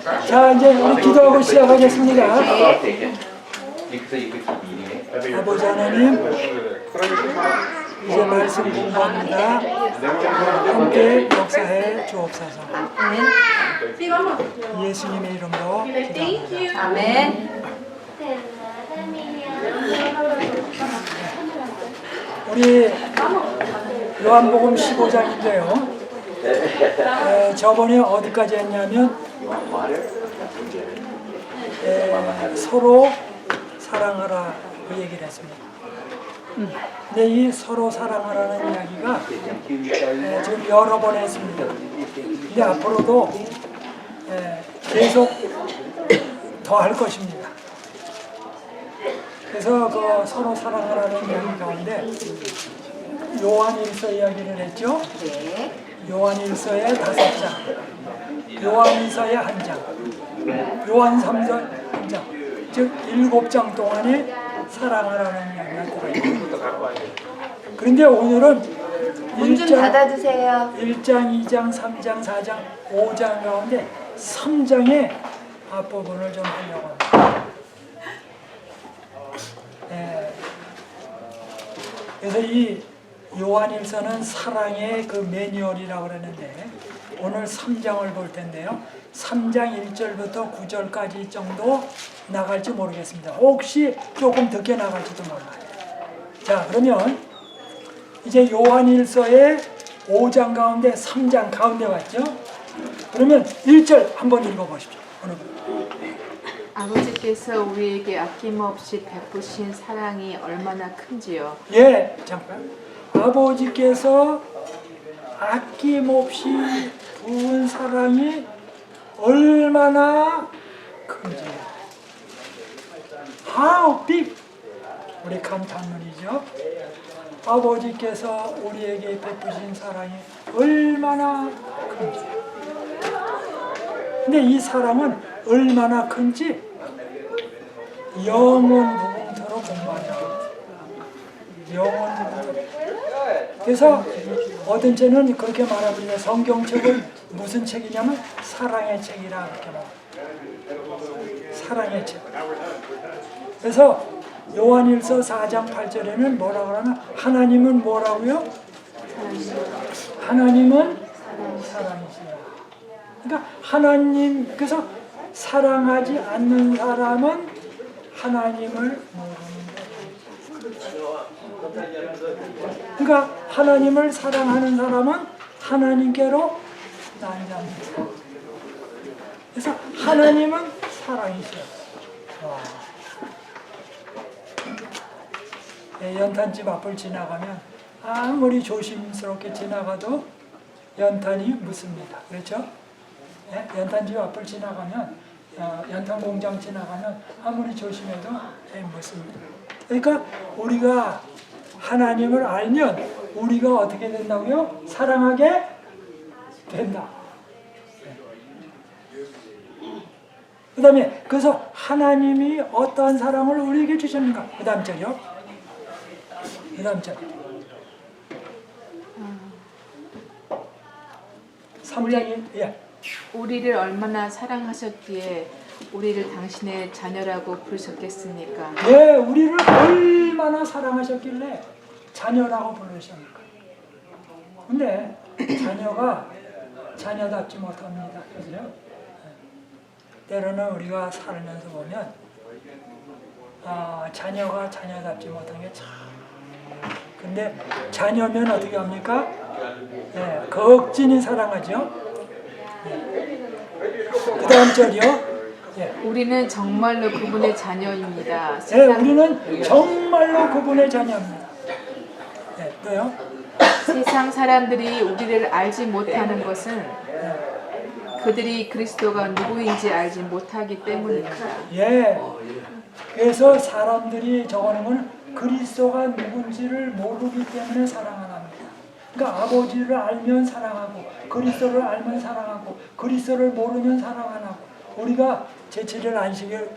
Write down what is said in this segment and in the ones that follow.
자, 이제 우리 기도하고 시작하겠습니다. 아버지 하나님, 이제 말씀 공부합니다. 함께 역사해 주옵소서. 예수님의 이름으로 기도합니다. 아멘. 우리 요한복음 15장인데요. 저번에 어디까지 했냐면 서로 사랑하라 그 얘기를 했습니다. 근데 이 서로 사랑하라는 이야기가 지금 여러 번 했습니다. 근데 앞으로도 계속 더 할 것입니다. 그래서 그 서로 사랑하라는 이야기 가운데 요한일서 이야기를 했죠. 요한일서의 5장, 요한일서의 1장, 요한삼서 1장, 즉 7장 동안에 사랑하라는 이야기가 들어있습니다. 그런데 오늘은 문 좀 닫아주세요. 1장, 2장, 3장, 4장, 5장 가운데 3장의 앞부분을 좀 하려고 합니다. 그래서 이 요한일서는 사랑의 그 매뉴얼이라고 그러는데 오늘 3장을 볼 텐데요. 3장 1절부터 9절까지 정도 나갈지 모르겠습니다. 혹시 조금 늦게 나갈지도 몰라요. 자, 그러면 이제 요한일서의 5장 가운데 3장 가운데 왔죠? 그러면 1절 한번 읽어보십시오. 어느 분? 아버지께서 우리에게 아낌없이 베푸신 사랑이 얼마나 큰지요. 예, 잠깐. 아버지께서 아낌없이 부은 사랑이 얼마나 큰지. How big? 우리 감탄문이죠. 아버지께서 우리에게 베푸신 사랑이 얼마나 큰지. 근데 이 사랑은 얼마나 큰지 영혼 무궁토로 공부하자. 영혼 무궁토로. 그래서 어떤 책은 그렇게 말합니다. 성경책은 무슨 책이냐면 사랑의 책이라 그렇게 말합니다. 사랑의 책. 그래서 요한일서 4장 8절에는 뭐라고 하나? 하나님은 뭐라고요? 하나님은 사랑이시라. 그러니까 하나님, 그래서 사랑하지 않는 사람은 하나님을 모르는 거예요. 그러니까 하나님을 사랑하는 사람은 하나님께로 난자입니다. 그래서 하나님은 사랑이시라. 연탄집 앞을 지나가면 아무리 조심스럽게 지나가도 연탄이 묻습니다. 그렇죠? 연탄집 앞을 지나가면 연탄 공장 지나가면 아무리 조심해도 묻습니다. 그러니까 우리가 하나님을 알면 우리가 어떻게 된다고요? 사랑하게 된다. 그 다음에 그래서 하나님이 어떠한 사랑을 우리에게 주셨는가? 그 다음 절이요. 그 다음 절. 3장이 예. 우리를 얼마나 사랑하셨기에 우리를 당신의 자녀라고 부르셨겠습니까? 예, 우리를 얼마나 사랑하셨길래 자녀라고 부르셨습니까? 근데 자녀가 자녀답지 못합니다. 그죠? 때로는 우리가 살면서 보면 자녀가 자녀답지 못한 게 참. 근데 자녀면 어떻게 합니까? 예, 극진히 사랑하죠. 그 다음 절이요. 예. 우리는 정말로 그분의 자녀입니다. 예, 우리는 정말로 그분의 자녀입니다. 예, 또요. 세상 사람들이 우리를 알지 못하는 것은 그들이 그리스도가 누구인지 알지 못하기 때문입니다. 예. 그래서 사람들이 정하는 건 그리스도가 누군지를 모르기 때문에 사랑합니다. 그러니까 아버지를 알면 사랑하고 그리스도를 알면 사랑하고 그리스도를 모르면 사랑 안 하고 우리가 제7일 안식일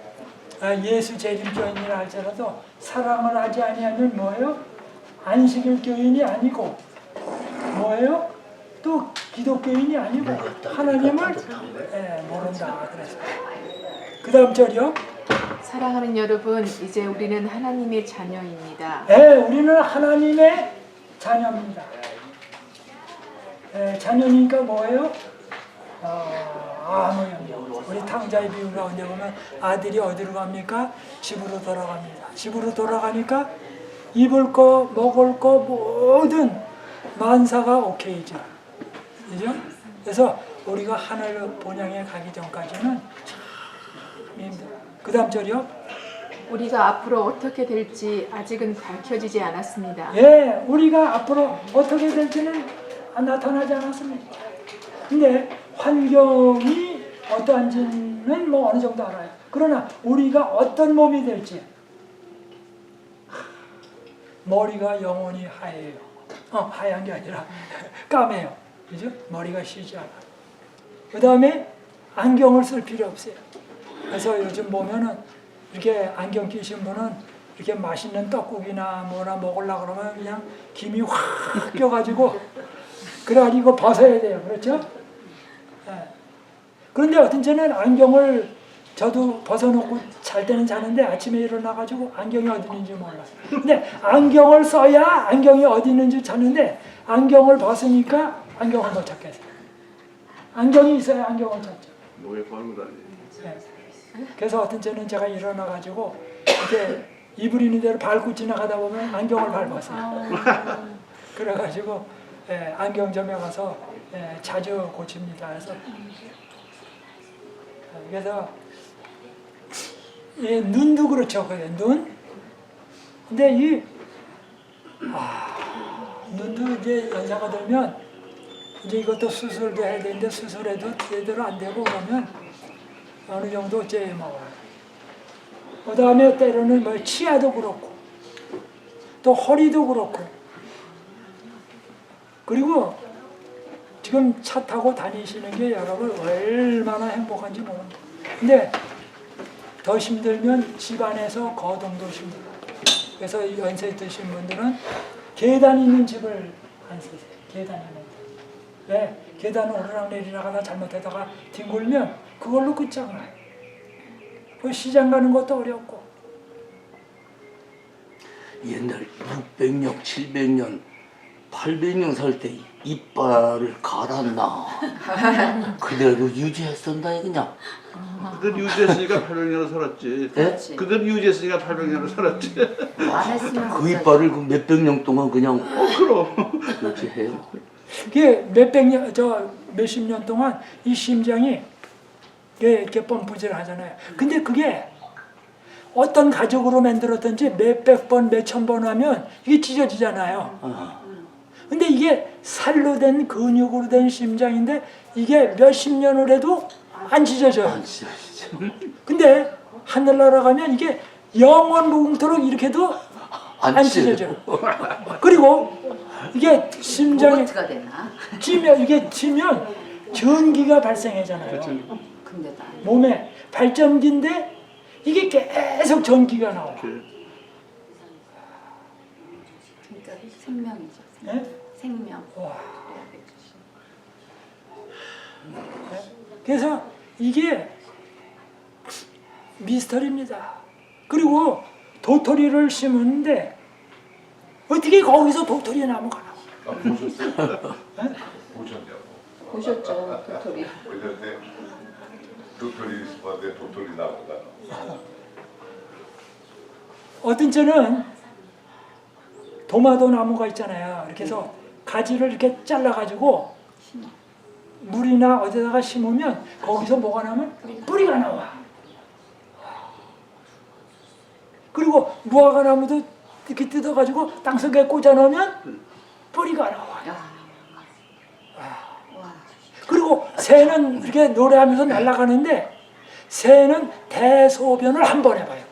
예수 재림교인이라 할지라도 사랑을 하지 아니하면 뭐예요? 안식일 교인이 아니고 뭐예요? 또 기독교인이 아니고 하나님을 모른다. 그래서 그 다음 절이요. 사랑하는 여러분, 이제 우리는 하나님의 자녀입니다. 우리는 하나님의 자녀입니다. 자녀니까 뭐예요? 아무 영역. 우리 탕자의 비유 가운데 보면 아들이 어디로 갑니까? 집으로 돌아갑니다. 집으로 돌아가니까 입을 거, 먹을 거 모든 만사가 오케이죠. 그죠? 그래서 우리가 하늘 본향에 가기 전까지는 참 힘들어요. 그 다음 절이요. 우리가 앞으로 어떻게 될지 아직은 밝혀지지 않았습니다. 우리가 앞으로 어떻게 될지는 나타나지 않았습니다. 근데 환경이 어떠한지는 뭐 어느 정도 알아요. 그러나 우리가 어떤 몸이 될지 머리가 영원히 하얘요. 하얀 게 아니라 까매요. 그죠? 머리가 쉬지 않아요. 그 다음에 안경을 쓸 필요 없어요. 그래서 요즘 보면은 이렇게 안경 끼신 분은 이렇게 맛있는 떡국이나 뭐나 먹으려고 그러면 그냥 김이 확 껴가지고 그래가지고 이거 벗어야 돼요. 그렇죠? 그런데 어떤 때는 안경을 저도 벗어놓고 잘 때는 자는데 아침에 일어나가지고 안경이 어디 있는지 몰라요. 근데 안경을 써야 안경이 어디 있는지 찾는데 안경을 벗으니까 안경을 못 찾겠어요. 안경이 있어야 안경을 찾죠. 뭐에 파는 거 아니에요? 그래서 어떤 때는 제가 일어나가지고 이렇게 이불 있는 데로 밟고 지나가다 보면 안경을 밟았어요. 그래가지고 안경점에 가서 자주 고칩니다. 그래서 눈도 그렇죠. 눈. 근데 눈도 이제 연세가 들면 이제 이것도 수술도 해야 되는데 수술해도 제대로 안 되고 그러면 어느 정도 이제 그 다음에 때로는 뭐 치아도 그렇고 또 허리도 그렇고 그리고 지금 차 타고 다니시는 게 여러분 얼마나 행복한지 모릅니다. 근데 더 힘들면 집안에서 거동도 힘들어요. 그래서 연세 드신 분들은 계단 있는 집을 안 쓰세요. 계단 있는 집. 왜? 계단 오르락 내리락 하다 잘못하다가 뒹굴면 그걸로 끝장나요. 그 시장 가는 것도 어렵고. 옛날 600년, 700년, 800년 살 때 이빨을 갈았나 그대로 유지했었나 그냥. 그들 유지했으니까 800년을 살았지. 네? 그들 유지했으니까 800년을 살았지. 안 했으면 그 이빨을 그 몇백 년 동안 그냥 그럼. 유지해요. 그게 몇십 년 동안 이 심장이 이렇게 펌프질 하잖아요. 근데 그게 어떤 가죽으로 만들었든지 몇백 번, 몇천 번 하면 이게 찢어지잖아요. 근데 이게 살로 된 근육으로 된 심장인데 이게 몇십 년을 해도 안 찢어져요. 안 찢어지죠. 근데 하늘나라 가면 이게 영원 무궁토록 이렇게 해도 안 찢어져요. 그리고 이게 심장이 로봇가 되나? 찌면 전기가 발생하잖아요. 근데도 안 돼. 몸에 발전기인데 이게 계속 전기가 나와요. 그러니까 생명이죠. 네? 생명. 와. 그래서 이게 미스터리입니다. 그리고 도토리를 심었는데 어떻게 거기서 도토리 나무가 나와? 보셨어요? 보셨냐고. 보셨죠, 도토리. 보실 때 도토리 숲한테 도토리 나무가 어떤 때는 도마도 나무가 있잖아요. 이렇게 해서 가지를 이렇게 잘라가지고 물이나 어디다가 심으면 거기서 뭐가 나면 뿌리가 나와. 그리고 무화과 나무도 이렇게 뜯어가지고 땅속에 꽂아 넣으면 뿌리가 나와요. 와. 그리고 새는 이렇게 노래하면서 날아가는데 새는 대소변을 한 번 해봐요.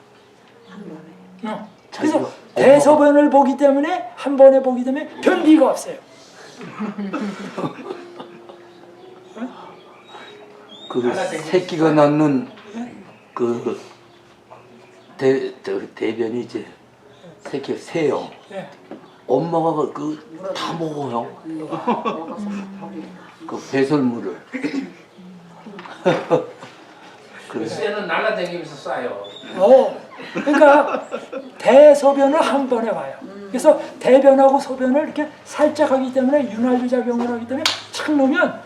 그래서 대소변을 보기 때문에 한 번에 보기 때문에 변비가 없어요. 그 새끼가 낳는 그 대변이 이제 새끼가 새요. 예. 엄마가 그 다 먹어요. 그 배설물을. 그래서 쇠는 날라다니면서 싸요. 그러니까 대소변을 한 번에 와요. 그래서 대변하고 소변을 이렇게 살짝 하기 때문에 윤활유 작용을 하기 때문에 착 놓으면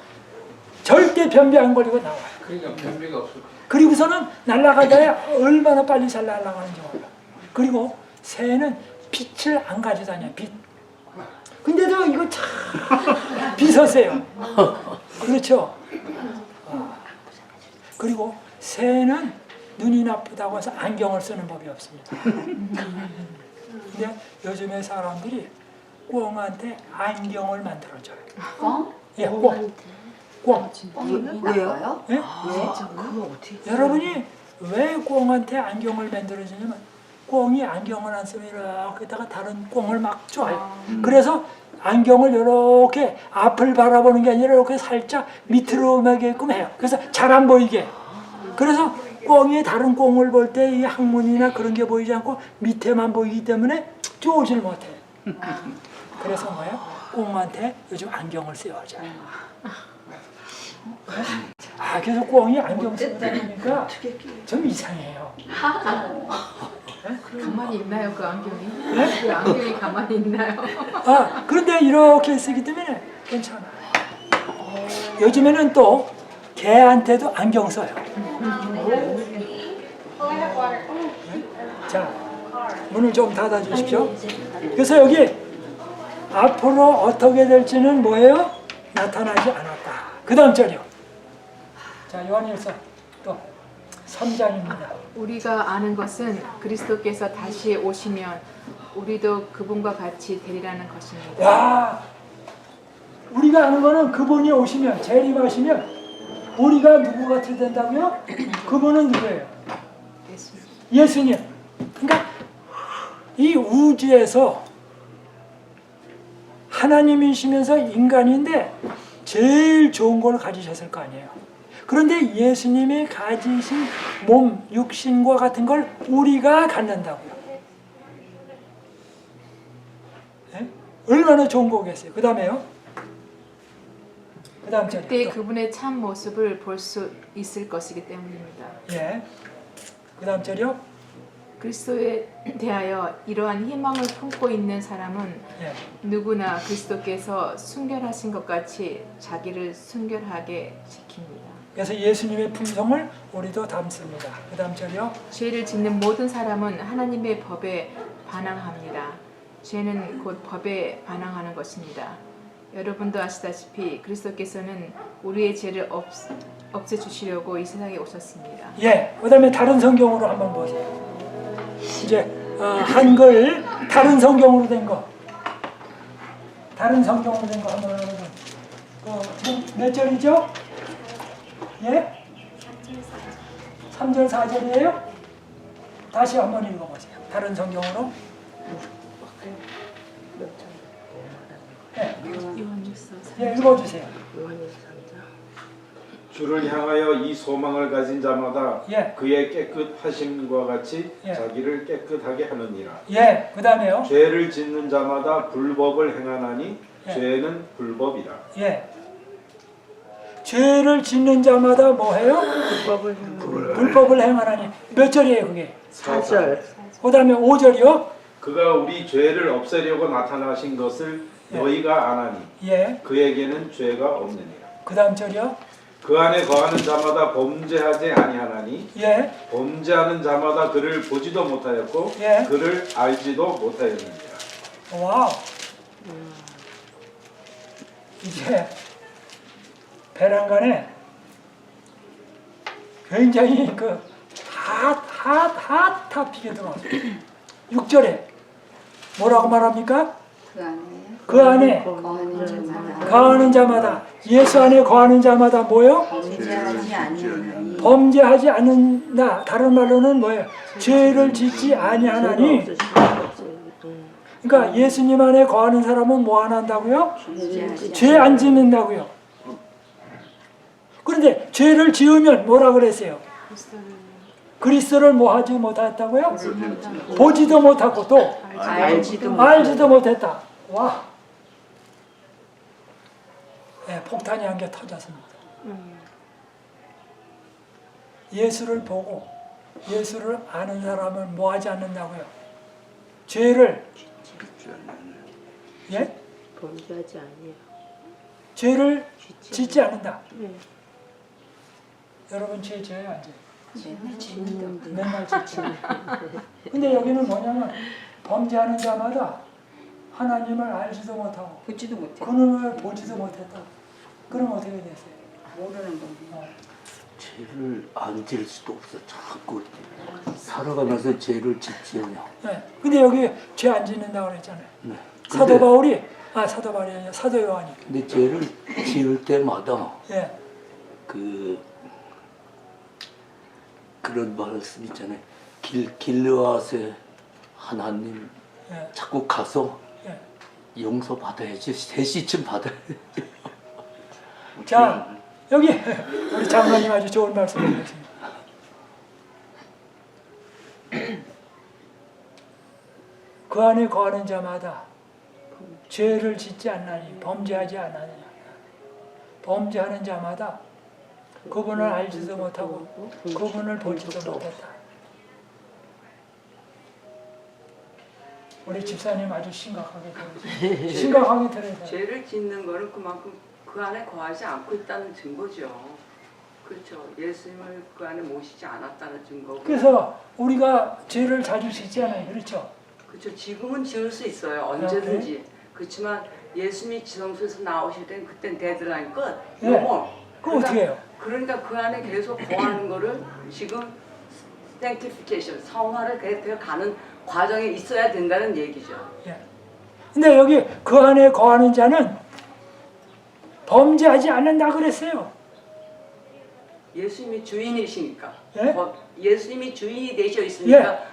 절대 변비 안 걸리고 나와요. 그러니까 변비가 없을 거예요. 그리고서는 날아가다가 얼마나 빨리 잘 날아가는지 몰라. 그리고 새는 빛을 안 가져다녀. 빛. 근데도 이거 참 비서세요. 그렇죠. 그리고 새는 눈이 나쁘다고 해서 안경을 쓰는 법이 없습니다. 근데 요즘에 사람들이 꿩한테 안경을 만들어줘요. 뻥? 예, 꿩. 꿩. 뻥이 나빠요? 예? 여러분이 왜 꿩한테 안경을 만들어주냐면 꿩이 안경을 안 쓰면 이렇게다가 다른 꿩을 막 쪄요. 그래서 안경을 이렇게 앞을 바라보는 게 아니라 이렇게 살짝 밑으로 매게끔 해요. 그래서 잘 안 보이게. 그래서 꿩이 다른 꿩을 볼 때 이 항문이나 그런 게 보이지 않고 밑에만 보이기 때문에 쪼질 못해. 그래서 뭐예요? 꿩한테 요즘 안경을 써야죠. 그래서 꿩이 안경 쓴다 보니까 좀 이상해요. 가만히 있나요 그 안경이? 그 안경이 가만히 있나요? 그런데 이렇게 쓰기 때문에 괜찮아요. 요즘에는 또 개한테도 안경 써요. 자, 문을 좀 닫아 주십시오. 그래서 여기 앞으로 어떻게 될지는 뭐예요? 나타나지 않았다. 그 다음 절이요. 자, 요한일서 또 3장입니다. 우리가 아는 것은 그리스도께서 다시 오시면 우리도 그분과 같이 되리라는 것입니다. 와, 우리가 아는 거는 그분이 오시면, 재림하시면 우리가 누구 같이 된다고요? 그분은 누구예요? 예수님. 그러니까 이 우주에서 하나님이시면서 인간인데 제일 좋은 걸 가지셨을 거 아니에요. 그런데 예수님이 가지신 몸, 육신과 같은 걸 우리가 갖는다고요. 네? 얼마나 좋은 거겠어요. 그 다음에요. 그 다음 절에 그때 그분의 참 모습을 볼 수 있을 것이기 때문입니다. 예. 그 다음 절이요. 그리스도에 대하여 이러한 희망을 품고 있는 사람은 예. 누구나 그리스도께서 순결하신 것 같이 자기를 순결하게 지킵니다. 그래서 예수님의 품성을 우리도 담습니다. 그 다음 절이요. 죄를 짓는 모든 사람은 하나님의 법에 반항합니다. 죄는 곧 법에 반항하는 것입니다. 여러분도 아시다시피 그리스도께서는 우리의 죄를 없애주시려고 이 세상에 오셨습니다. 예. 그 다음에 다른 성경으로 한번 보세요. 이제 한글 다른 성경으로 된 거. 다른 성경으로 된 거 한번 하는 거. 몇 절이죠? 예? 3절 4절이에요? 다시 한번 읽어보세요. 다른 성경으로. 예, 읽어주세요. 주를 향하여 이 소망을 가진 자마다 예. 그의 깨끗하심과 같이 예. 자기를 깨끗하게 하느니라. 예, 그 다음에요. 죄를 짓는 자마다 불법을 행하나니 예. 죄는 불법이라. 예. 죄를 짓는 자마다 뭐해요? 불법을 행하나니. 몇 절이에요 그게? 4절. 그 다음에 5절이요? 그가 우리 죄를 없애려고 나타나신 것을 예. 너희가 아나니 예. 그에게는 죄가 없느니라. 그 다음 절이요? 그 안에 거하는 자마다 범죄하지 아니하나니 예. 범죄하는 자마다 그를 보지도 못하였고 예. 그를 알지도 못하였느니라. 와우. 이제 베란간에 굉장히 그 핫하피게 들어왔어요. 6절에 뭐라고 말합니까? 그 안에 그 안에 거하는 자마다 거하는 자마다, 예수 안에 거하는 자마다 뭐요? 범죄하지 아니하나니 범죄하지 않는다. 다른 말로는 뭐예요? 죄를 짓지 아니하나니. 그러니까 예수님 안에 거하는 사람은 뭐 안 한다고요? 죄 안 짓는다고요. 그런데 죄를 지으면 뭐라 그랬어요? 그리스도를 뭐 하지 못했다고요? 보지도 못하고 또 알지도 못했다. 와, 예, 폭탄이 한 개 터졌습니다. 예수를 보고 예수를 아는 사람은 뭐 하지 않는다고요? 죄를 예? 범죄하지 아니에요. 죄를 짓지 않는다. 네. 여러분 죄 지어요 안 지어요? 짓는데. 맨날 짓지. 근데 여기는 뭐냐면 범죄하는 자마다 하나님을 알지도 못하고 보지도 못해. 그놈을 보지도 못했다. 그럼 어떻게 되세요? 모르는 거지. 죄를 안 지을 수도 없어. 자꾸 살아가면서 죄를 짓지요. 네. 근데 여기 죄 안 짓는다고 그랬잖아요. 네. 사도 근데- 바울이 사도 바울이 아니라 사도 요한이. 근데 죄를 지을 때마다 예. 그런 말씀 있잖아요. 길르앗의 하나님 예. 자꾸 가서 예. 용서 받아야지. 대시쯤 받아야지. 자, 여기 우리 장관님 아주 좋은 말씀을 해주셨습니다. 그 안에 거하는 자마다 죄를 짓지 않나니 범죄하지 않느냐. 범죄하는 자마다 그분을 알지도 못하고 그분을 보지도 못했다. 우리 집사님 아주 심각하게 들으세요. 심각하게 들으세요. 죄를 짓는 거는 그만큼 그 안에 거하지 않고 있다는 증거죠. 그렇죠. 예수님을 그 안에 모시지 않았다는 증거고. 그래서 우리가 죄를 자주 짓잖아요. 그렇죠? 그렇죠. 지금은 지을 수 있어요. 언제든지. 그렇지만 예수님이 지성소에서 나오실 땐 그땐 데드라인 끝. 네. 요거. 그럼 어떻게 해요? 그러니까 그 안에 계속 거하는 거를 지금 sanctification, 성화를 계속 가는 과정에 있어야 된다는 얘기죠. 예. 근데 여기 그 안에 거하는 자는 범죄하지 않는다 그랬어요. 예수님이 주인이시니까. 예? 예수님이 주인이 되셔 있으니까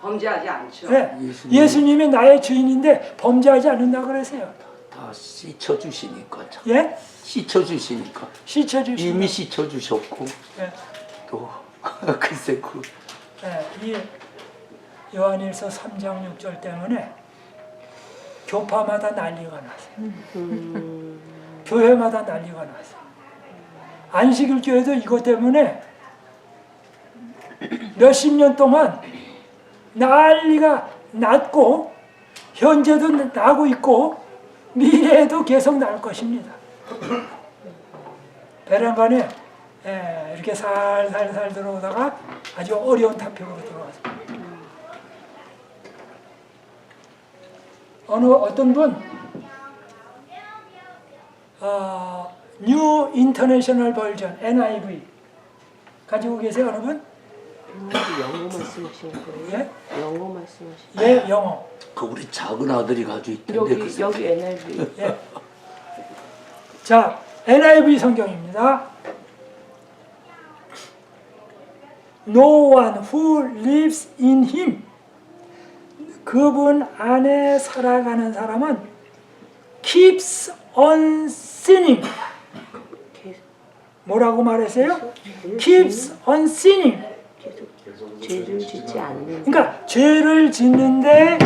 범죄하지 않죠. 예. 예수님이 나의 주인인데 범죄하지 않는다 그랬어요. 다 씻어주시니까. 예? 씻어주시니까. 씻어주시고. 이미 씻어주셨고. 예. 또 글쎄 예. 이 요한일서 3장 6절 때문에 교파마다 난리가 났어요. 교회마다 난리가 났어요. 안식일 교회도 이것 때문에 몇십 년 동안 난리가 났고 현재도 나고 있고 미래에도 계속 날 것입니다. 베란간에 이렇게 살살살 들어오다가 아주 어려운 타픽으로 들어왔습니다. 어떤 분 뉴 인터내셔널 버전 NIV 가지고 계세요? 어느 분? 영어 말씀하시는 거예요? 예? 영어 말씀하시는 예, 영어. 그 우리 작은 아들이 가지고 있던데 여기 NIV. 예. 자, NIV 성경입니다. No one who lives in him. 그분 안에 살아가는 사람은 keeps on sinning. 뭐라고 말했어요? keeps on sinning. 죄를 짓지 않는. 그러니까 죄를 짓는데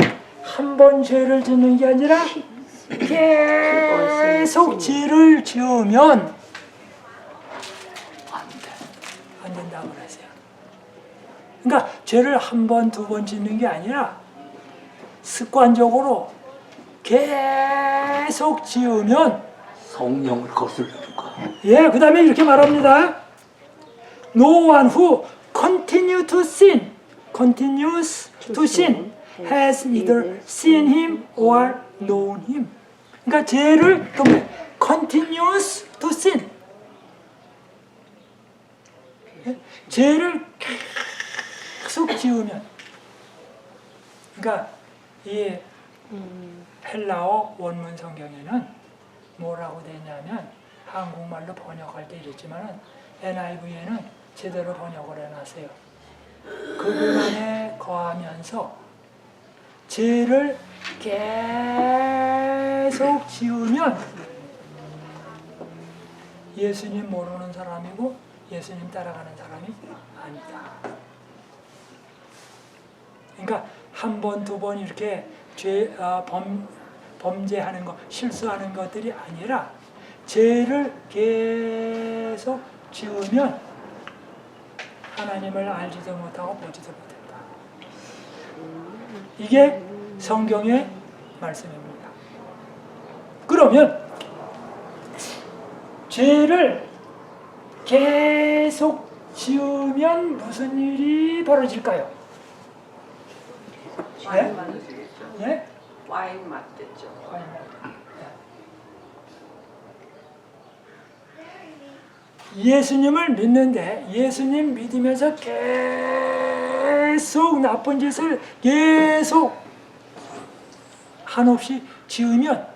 한 번 죄를 짓는 게 아니라 계속 죄를 지으면 안 된다고 그랬어요. 그러니까 죄를 한 번, 두 번 짓는 게 아니라 습관적으로 계속 지으면 성령을 거스르는 거야. 예, 그 다음에 이렇게 말합니다. No one who continues to sin has either seen him or known him. 그러니까 죄를 continues to sin. 죄를 계속 지으면, 그러니까 이 헬라어 원문 성경에는 뭐라고 되냐면 한국말로 번역할 때 이랬지만 NIV에는 제대로 번역을 해놨어요. 그분 안에 거하면서 죄를 계속 지으면 예수님 모르는 사람이고 예수님 따라가는 사람이 아니다. 그러니까 한 번, 두 번 이렇게 범죄하는 것, 실수하는 것들이 아니라 죄를 계속 지으면 하나님을 알지도 못하고 보지도 못한다. 이게 성경의 말씀입니다. 그러면 죄를 계속 지으면 무슨 일이 벌어질까요? 와인 맛 되겠죠. 예? 와인 맛 됐죠. 예수님을 믿는데 예수님 믿으면서 계속 나쁜 짓을 계속 한없이 지으면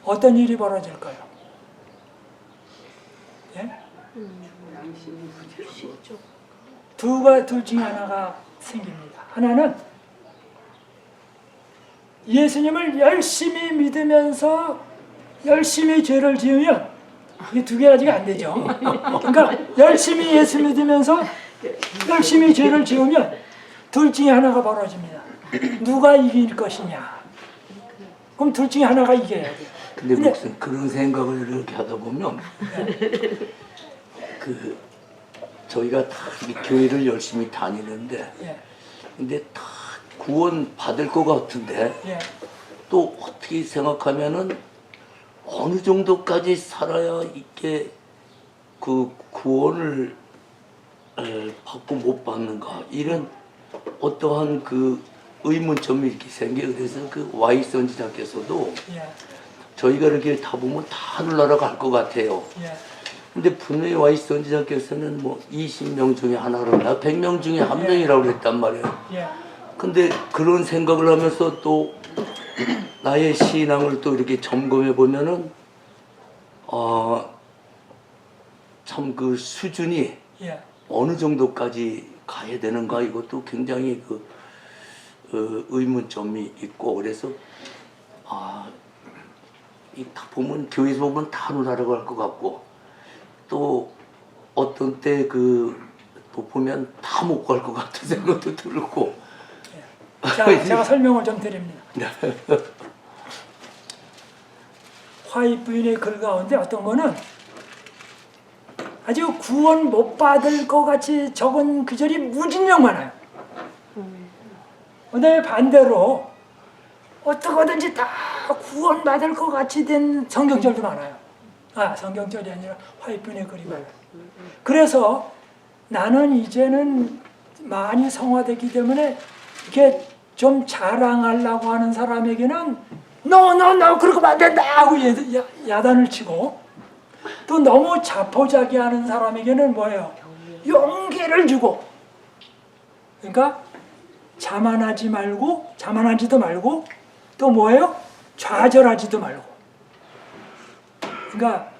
어떤 일이 벌어질까요? 예? 둘 중에 하나가 생깁니다. 하나는 예수님을 열심히 믿으면서 열심히 죄를 지으면 이게 두 가지가 안 되죠. 그러니까 열심히 예수 믿으면서 열심히 죄를 지으면 둘 중에 하나가 벌어집니다. 누가 이길 것이냐. 그럼 둘 중에 하나가 이겨야 돼요. 근데 목사님 그런 생각을 이렇게 하다 보면 그 저희가 다 교회를 열심히 다니는데 예. 근데 다 구원 받을 것 같은데 예. 또 어떻게 생각하면은 어느 정도까지 살아야 이게 그 구원을 받고 못 받는가 이런 어떠한 그 의문점이 이렇게 생겨. 그래서 그 와이 선지자께서도 예. 저희가 이렇게 다 보면 다 하늘나라 갈 것 같아요. 예. 근데 분명히 와이 선지자께서는 뭐 20명 중에 하나로나 100명 중에 한 명이라고 그랬단 말이에요. 예. 근데 그런 생각을 하면서 또 나의 신앙을 또 이렇게 점검해 보면은 참 그 수준이 예. 어느 정도까지 가야 되는가 이것도 굉장히 그 의문점이 있고 그래서 이 다 보면 교회에서 보면 다 하늘나라고 할 것 같고 또 어떤 때 또 보면 다 못 갈 것 같은 생각도 들고. 자, 제가 설명을 좀 드립니다. 화이 부인의 글 가운데 어떤 거는 아주 구원 못 받을 것 같이 적은 구절이 무진장 많아요. 근데 반대로 어떻게든지 다 구원 받을 것 같이 된 성경절도 많아요. 성경절이 아니라 화이 부인의 글이 많아요. 그래서 나는 이제는 많이 성화됐기 때문에 이렇게 좀 자랑하려고 하는 사람에게는 no 그렇게 하면 안 된다 하고 야단을 치고 또 너무 자포자기하는 사람에게는 뭐예요? 용기를 주고. 그러니까 자만하지도 말고 또 뭐예요? 좌절하지도 말고. 그러니까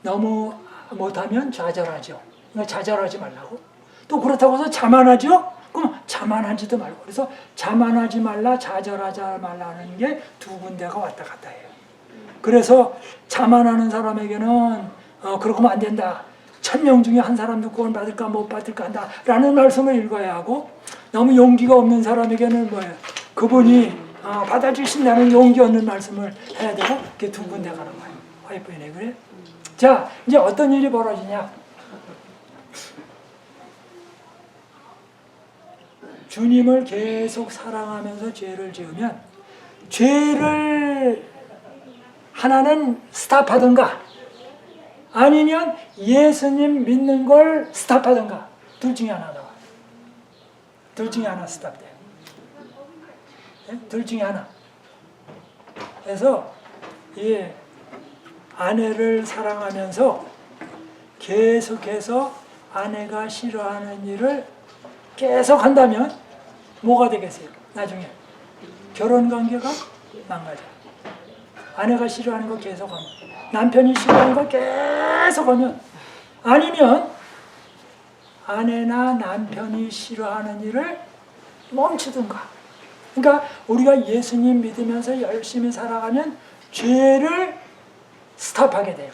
너무 못하면 좌절하죠. 그러니까 좌절하지 말라고. 또 그렇다고 해서 자만하죠? 그럼 자만하지도 말고. 그래서 자만하지 말라, 좌절하지 말라는 게 두 군데가 왔다 갔다 해요. 그래서 자만하는 사람에게는 그렇게 하면 안 된다. 1000명 중에 한 사람도 구원 받을까 못 받을까 한다. 라는 말씀을 읽어야 하고 너무 용기가 없는 사람에게는 뭐예요? 그분이 받아주신다는 용기 없는 말씀을 해야 되고 그게 두 군데 가는 거예요. 화이프이네 그래? 자, 이제 어떤 일이 벌어지냐? 주님을 계속 사랑하면서 죄를 지으면 죄를 하나는 스탑하든가 아니면 예수님 믿는 걸 스탑하든가 둘 중에 하나다. 둘 중에 하나 스탑돼요. 네? 둘 중에 하나. 그래서 이 아내를 사랑하면서 계속해서 아내가 싫어하는 일을 계속 한다면 뭐가 되겠어요? 나중에 결혼관계가 망가져. 아내가 싫어하는 거 계속하면 남편이 싫어하는 거 계속하면 아니면 아내나 남편이 싫어하는 일을 멈추든가. 그러니까 우리가 예수님 믿으면서 열심히 살아가면 죄를 스탑하게 돼요.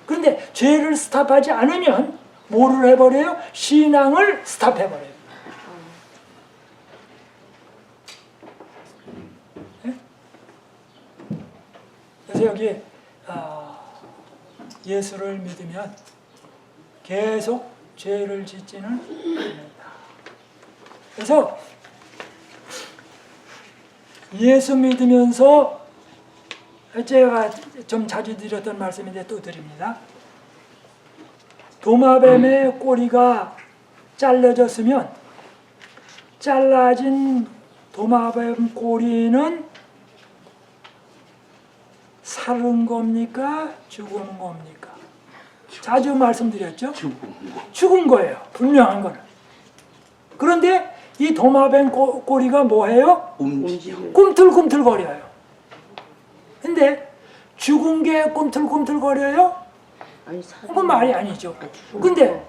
그런데 죄를 스탑하지 않으면 뭐를 해버려요? 신앙을 스탑해버려요. 네? 그래서 여기 예수를 믿으면 계속 죄를 짓지는 않는다. 그래서 예수 믿으면서 제가 좀 자주 드렸던 말씀인데 또 드립니다. 도마뱀의 꼬리가 잘라졌으면 잘라진 도마뱀 꼬리는 살은 겁니까? 죽은 겁니까? 자주 말씀드렸죠? 죽은 거예요. 분명한 거는. 그런데 이 도마뱀 꼬리가 뭐예요? 움직여. 꿈틀꿈틀거려요. 근데 죽은 게 꿈틀꿈틀거려요? 아니 그건 말이 아니죠. 근데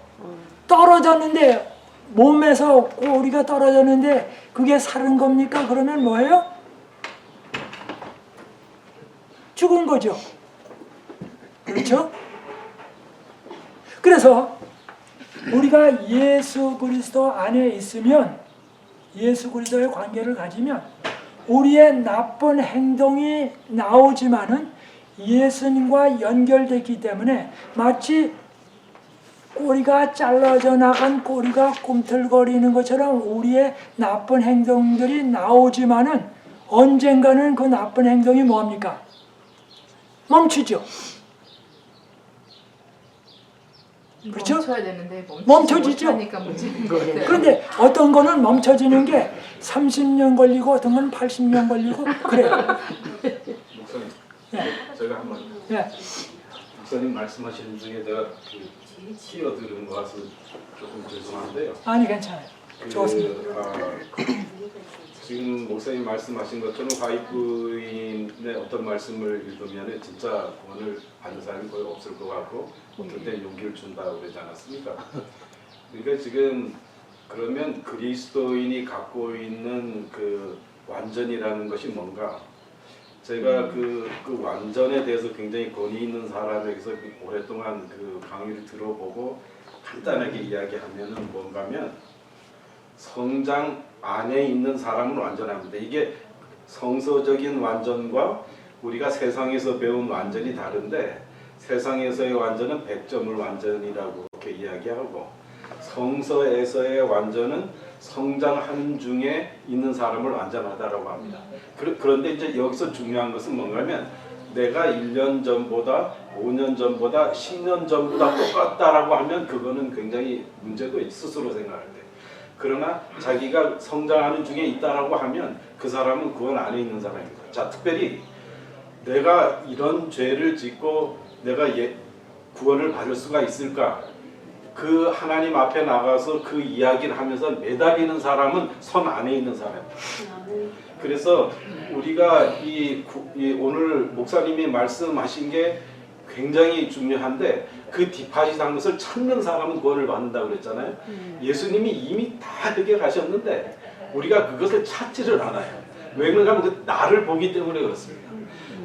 떨어졌는데 몸에서 꼬리가 떨어졌는데 그게 살은 겁니까? 그러면 뭐예요? 죽은 거죠. 그렇죠? 그래서 우리가 예수 그리스도 안에 있으면 예수 그리스도의 관계를 가지면 우리의 나쁜 행동이 나오지만은 예수님과 연결됐기 때문에 마치 꼬리가 잘라져 나간 꼬리가 꿈틀거리는 것처럼 우리의 나쁜 행동들이 나오지만은 언젠가는 그 나쁜 행동이 뭐합니까? 멈추죠. 그렇죠? 멈춰야 되는데 멈춰지죠? 못하니까 멈추는 것 같아요. 그런데 어떤 거는 멈춰지는 게 30년 걸리고 어떤 건 80년 걸리고 그래요. 목사님, 네. 제가 한번 네. 목사님 말씀하시는 중에 내가 끼어 들은 거 같아서 조금 죄송한데요. 아니 괜찮아요. 좋습니다. 지금 목사님 말씀하신 것처럼 화이트인의 어떤 말씀을 읽으면 진짜 구원을 받는 사람이 거의 없을 것 같고 어떤 때 용기를 준다고 그러지 않았습니까? 그러니까 지금 그러면 그리스도인이 갖고 있는 그 완전이라는 것이 뭔가 제가 그 완전에 대해서 굉장히 권위 있는 사람에게서 오랫동안 그 강의를 들어보고 간단하게 이야기하면은 뭔가면 성장 안에 있는 사람은 완전합니다. 이게 성서적인 완전과 우리가 세상에서 배운 완전이 다른데 세상에서의 완전은 100점을 완전이라고 이렇게 이야기하고 성서에서의 완전은 성장하는 중에 있는 사람을 완전하다라고 합니다. 그런데 이제 여기서 중요한 것은 뭔가면 내가 1년 전보다 5년 전보다 10년 전보다 똑같다라고 하면 그거는 굉장히 문제도 스스로 생각할 때. 그러나 자기가 성장하는 중에 있다라고 하면 그 사람은 구원 안에 있는 사람입니다. 자, 특별히 내가 이런 죄를 짓고 내가 구원을 받을 수가 있을까? 그 하나님 앞에 나가서 그 이야기를 하면서 매달리는 사람은 선 안에 있는 사람입니다. 그래서 우리가 오늘 목사님이 말씀하신 게 굉장히 중요한데 그 디파짓한 것을 찾는 사람은 구원을 받는다고 그랬잖아요. 예수님이 이미 다 해결하셨는데 우리가 그것을 찾지를 않아요. 왜 그런가 하면 그 나를 보기 때문에 그렇습니다.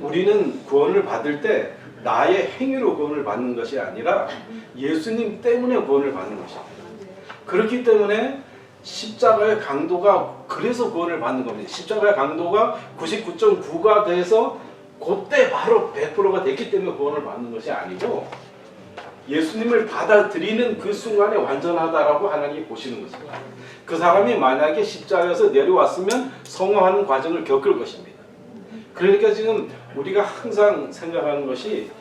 우리는 구원을 받을 때 나의 행위로 구원을 받는 것이 아니라 예수님 때문에 구원을 받는 것입니다. 그렇기 때문에 십자가의 강도가 그래서 구원을 받는 겁니다. 십자가의 강도가 99.9가 돼서 그때 바로 100%가 됐기 때문에 구원을 받는 것이 아니고 예수님을 받아들이는 그 순간에 완전하다라고 하나님이 보시는 것입니다. 그 사람이 만약에 십자가에서 내려왔으면 성화하는 과정을 겪을 것입니다. 그러니까 지금 우리가 항상 생각하는 것이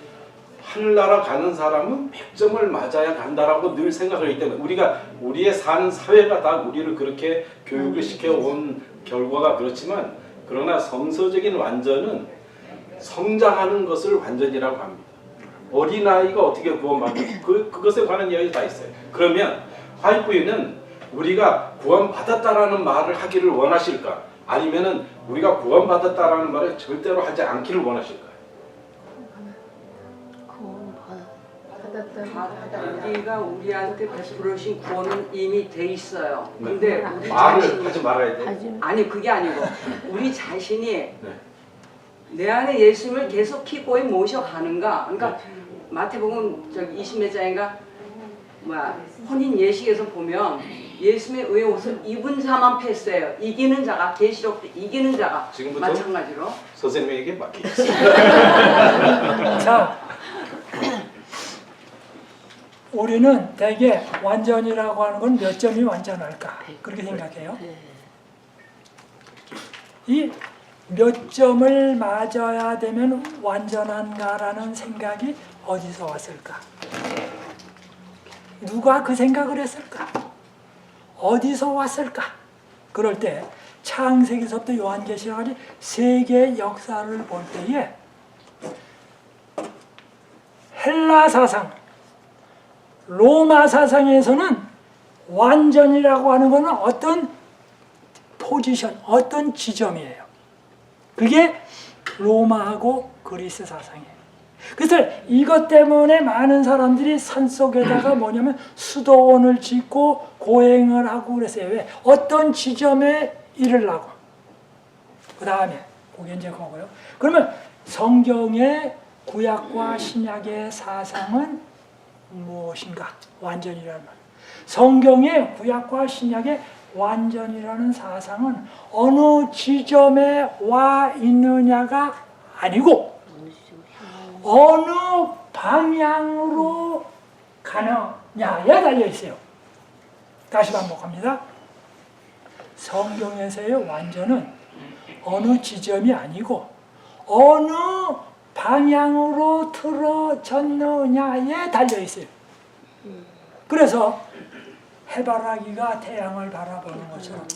하늘나라 가는 사람은 100점을 맞아야 간다라고 늘 생각하기 때문에 우리의 사는 사회가 다 우리를 그렇게 교육을 시켜온 결과가 그렇지만 그러나 성서적인 완전은 성장하는 것을 완전이라고 합니다. 어린아이가 어떻게 구원받는 그것에 관한 이야기 다 있어요. 그러면 화이트인은 우리가 구원받았다라는 말을 하기를 원하실까? 아니면은 우리가 구원받았다라는 말을 절대로 하지 않기를 원하실까요? 자기가 우리한테 베풀으신 구원은 이미 돼 있어요. 근데 우리 말을 자신이 하지 말아야 돼. 아니 그게 아니고 우리 자신이 내 안에 예수님을 계속 기꺼이 모셔가는가? 그러니까 마태복음 20몇 장인가 혼인 예식에서 보면 예수님의 의의 옷을 입은 자만 패스해요. 이기는 자가 계시록 때 이기는 자가 지금부터 마찬가지로 선생님에게 맡기겠습니다. 자, 우리는 대개 완전이라고 하는 건 몇 점이 완전할까? 그렇게 생각해요. 이 몇 점을 맞아야 되면 완전한가라는 생각이 어디서 왔을까? 누가 그 생각을 했을까? 어디서 왔을까? 그럴 때 창세기서부터 요한계시록까지 세계의 역사를 볼 때에 헬라 사상, 로마 사상에서는 완전이라고 하는 것은 어떤 포지션, 어떤 지점이에요. 그게 로마하고 그리스 사상이에요. 그래서 이것 때문에 많은 사람들이 산속에다가 뭐냐면 수도원을 짓고 고행을 하고 그랬어요. 왜? 어떤 지점에 이르려고. 그 다음에 그게 이제 그거고요. 그러면 성경의 구약과 신약의 사상은 무엇인가? 완전이라는 말. 성경의 구약과 신약의 완전이라는 사상은 어느 지점에 와 있느냐가 아니고 어느 방향으로 가느냐에 달려 있어요. 다시 반복합니다. 성경에서의 완전은 어느 지점이 아니고 어느 방향으로 틀어졌느냐에 달려 있어요. 그래서 해바라기가 태양을 바라보는 것처럼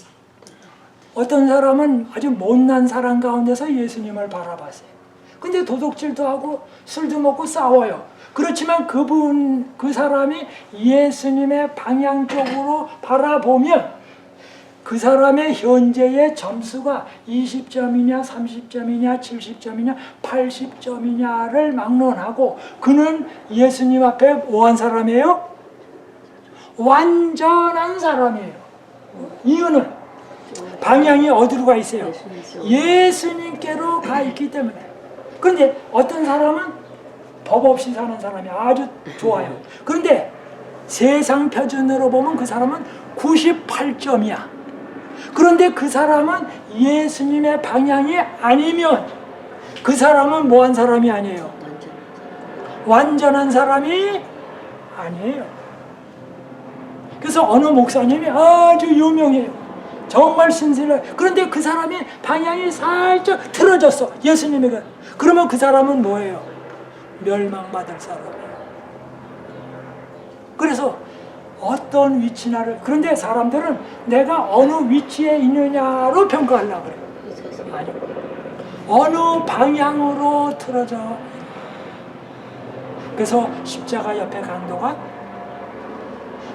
어떤 사람은 아주 못난 사람 가운데서 예수님을 바라봤어요. 근데 도둑질도 하고 술도 먹고 싸워요. 그렇지만 그 사람이 예수님의 방향 쪽으로 바라보면 그 사람의 현재의 점수가 20점이냐 30점이냐 70점이냐 80점이냐를 막론하고 그는 예수님 앞에 뭐한 사람이에요? 완전한 사람이에요. 이유는 방향이 어디로 가 있어요? 예수님께로 가 있기 때문에. 그런데 어떤 사람은 법 없이 사는 사람이 아주 좋아요. 그런데 세상 표준으로 보면 그 사람은 98점이야. 그런데 그 사람은 예수님의 방향이 아니면 그 사람은 뭐한 사람이 아니에요? 완전한 사람이 아니에요. 그래서 어느 목사님이 아주 유명해요. 정말 신실해요. 그런데 그 사람이 방향이 살짝 틀어졌어. 예수님에게. 그러면 그 사람은 뭐예요? 멸망받을 사람이에요. 그래서 어떤 위치나를 그런데 사람들은 내가 어느 위치에 있느냐로 평가하려고 그래요. 아니요. 어느 방향으로 틀어져. 그래서 십자가 옆에 강도가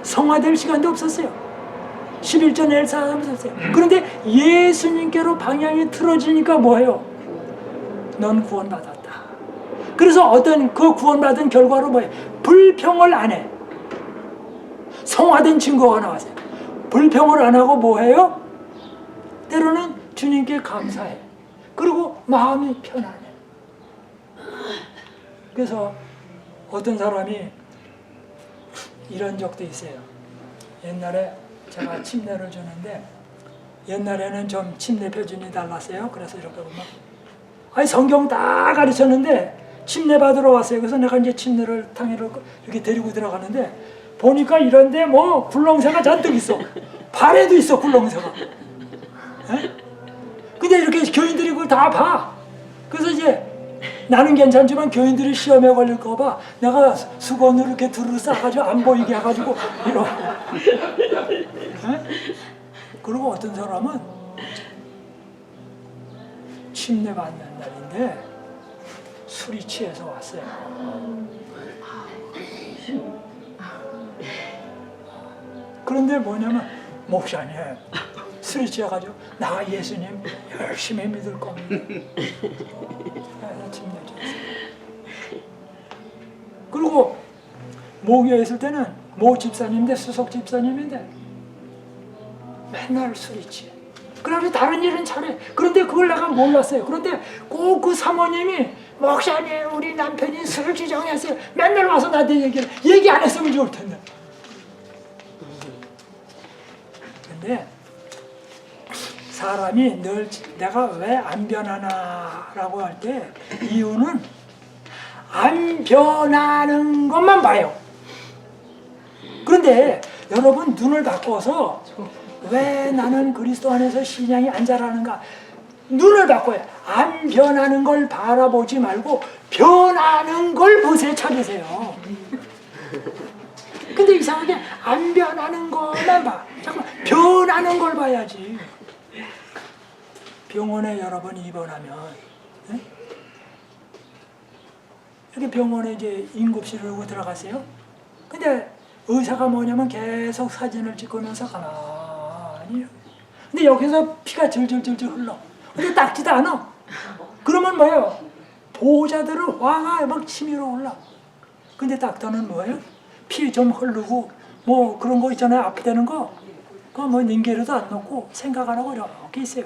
성화될 시간도 없었어요. 11조 낼 사람도 없었어요. 그런데 예수님께로 방향이 틀어지니까 뭐예요? 넌 구원받았다. 그래서 어떤 그 구원받은 결과로 뭐예요? 불평을 안 해. 성화된 증거가 나왔어요. 불평을 안 하고 뭐해요? 때로는 주님께 감사해. 그리고 마음이 편안해. 그래서 어떤 사람이 이런 적도 있어요. 옛날에 제가 침례를 주는데 옛날에는 좀 침례 표준이 달랐어요. 그래서 이렇게 보면 아니 성경 다 가르쳤는데 침례 받으러 왔어요. 그래서 내가 이제 침례를 탕회를 이렇게 데리고 들어가는데 보니까 이런데 뭐 굴렁쇠가 잔뜩 있어. 발에도 있어 굴렁쇠가. 에? 근데 이렇게 교인들이 그걸 다 봐. 그래서 이제 나는 괜찮지만 교인들이 시험에 걸릴까 봐 내가 수건으로 이렇게 두루 싸가지고 안 보이게 해가지고 이러고. 그리고 어떤 사람은 침례 받는 날인데 술이 취해서 왔어요. 그런데 뭐냐면 목사님 술이 취해가지고 나 예수님 열심히 믿을 겁니다. 침례 줬어요. 그리고 모교에 있을 때는 모 집사님인데 수석 집사님인데 맨날 술이 취해. 그래서 다른 일은 잘해. 그런데 그걸 내가 몰랐어요. 그런데 꼭 그 사모님이 목사님 우리 남편이 술 지정했어요. 맨날 와서 나한테 얘기 안 했으면 좋을 텐데. 그러는데 사람이 늘 내가 왜 안 변하나라고 할 때 이유는 안 변하는 것만 봐요. 그런데 여러분 눈을 바꿔서 왜 나는 그리스도 안에서 신앙이 안 자라는가? 눈을 바꿔요. 안 변하는 걸 바라보지 말고 변하는 걸 보세요. 찾으세요. 근데 이상하게 안 변하는 것만 봐. 잠깐만, 변하는 걸 봐야지. 병원에 여러 번 입원하면 네? 이렇게 병원에 이제 응급실을 오고 들어가세요. 근데 의사가 뭐냐면 계속 사진을 찍으면서 가만히. 근데 여기서 피가 질질질질 흘러. 근데 닦지도 않아. 그러면 뭐예요? 보호자들은 화가 막 치밀어 올라. 근데 닥터는 뭐예요? 피 좀 흐르고 뭐 그런 거 있잖아요. 아프다는 거. 그거 뭐 닌게로도 안 넣고 생각 안 하고 이렇게 있어요.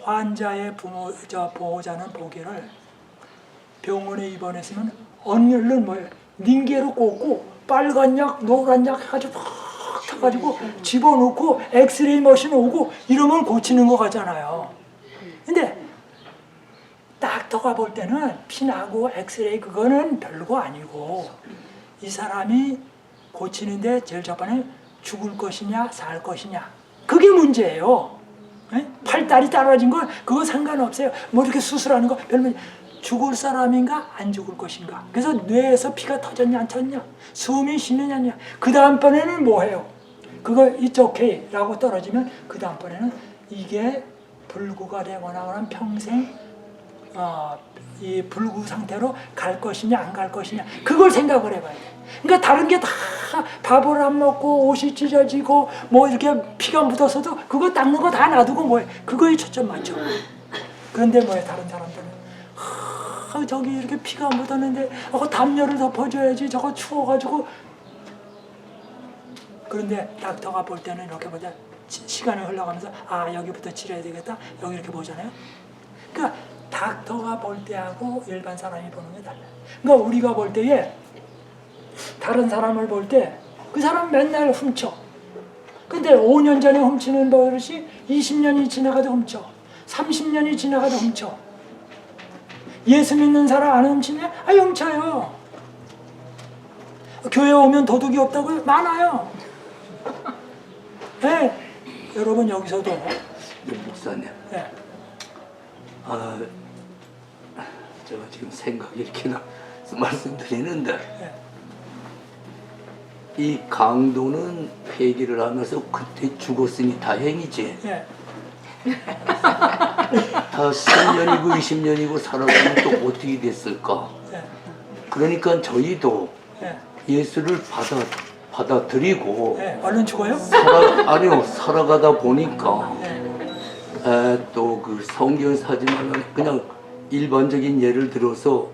환자의 보호자는 보기를 병원에 입원했으면 얼른 뭐예요? 닌게로 꽂고 빨간 약, 노란 약 해가지고 팍 타가지고 집어넣고 엑스레이 머신 오고 이러면 고치는 것 같잖아요. 근데 닥터가 볼 때는 피나고 엑스레이 그거는 별거 아니고 이 사람이 고치는데 제일 첫 번에 죽을 것이냐 살 것이냐 그게 문제예요. 에? 팔다리 떨어진 건 그거 상관없어요. 뭐 이렇게 수술하는 거 별로 죽을 사람인가 안 죽을 것인가. 그래서 뇌에서 피가 터졌냐 안 터졌냐 숨이 쉬느냐 아니냐. 그 다음번에는 뭐 해요? 그거 it's okay 라고 떨어지면 그 다음번에는 이게 불구가 되거나 그러면 평생 이 불구 상태로 갈 것이냐 안 갈 것이냐 그걸 생각을 해봐야 돼. 그러니까 다른 게 다 밥을 안 먹고 옷이 찢어지고 뭐 이렇게 피가 묻었어도 그거 닦는 거 다 놔두고 뭐해 그거에 초점 맞춰. 그런데 뭐해 다른 사람들은 저기 이렇게 피가 묻었는데 담요를 덮어줘야지 저거 추워가지고. 그런데 닥터가 볼 때는 이렇게 보자 시간이 흘러가면서 아 여기부터 치료해야 되겠다 여기 이렇게 보잖아요. 그러니까 닥터가 볼 때하고 일반 사람이 보는 게 달라요. 그러니까 우리가 볼 때에 다른 사람을 볼 때 그 사람 맨날 훔쳐. 근데 5년 전에 훔치는 버릇이 20년이 지나가도 훔쳐. 30년이 지나가도 훔쳐. 예수 믿는 사람 안 훔치냐? 아 훔쳐요. 교회 오면 도둑이 없다고요? 많아요. 네. 여러분 여기서도 목사님. 네. 제가 지금 생각이 이렇게 나서 말씀드리는데 네. 이 강도는 회개를 하면서 그때 죽었으니 다행이지. 네. 다 10년이고 20년이고 살아가면 또 어떻게 됐을까. 네. 그러니까 저희도 네. 예수를 받아들이고 네. 얼른 죽어요? 살아가다 보니까 네. 또 그 성경 사진하면 그냥 일반적인 예를 들어서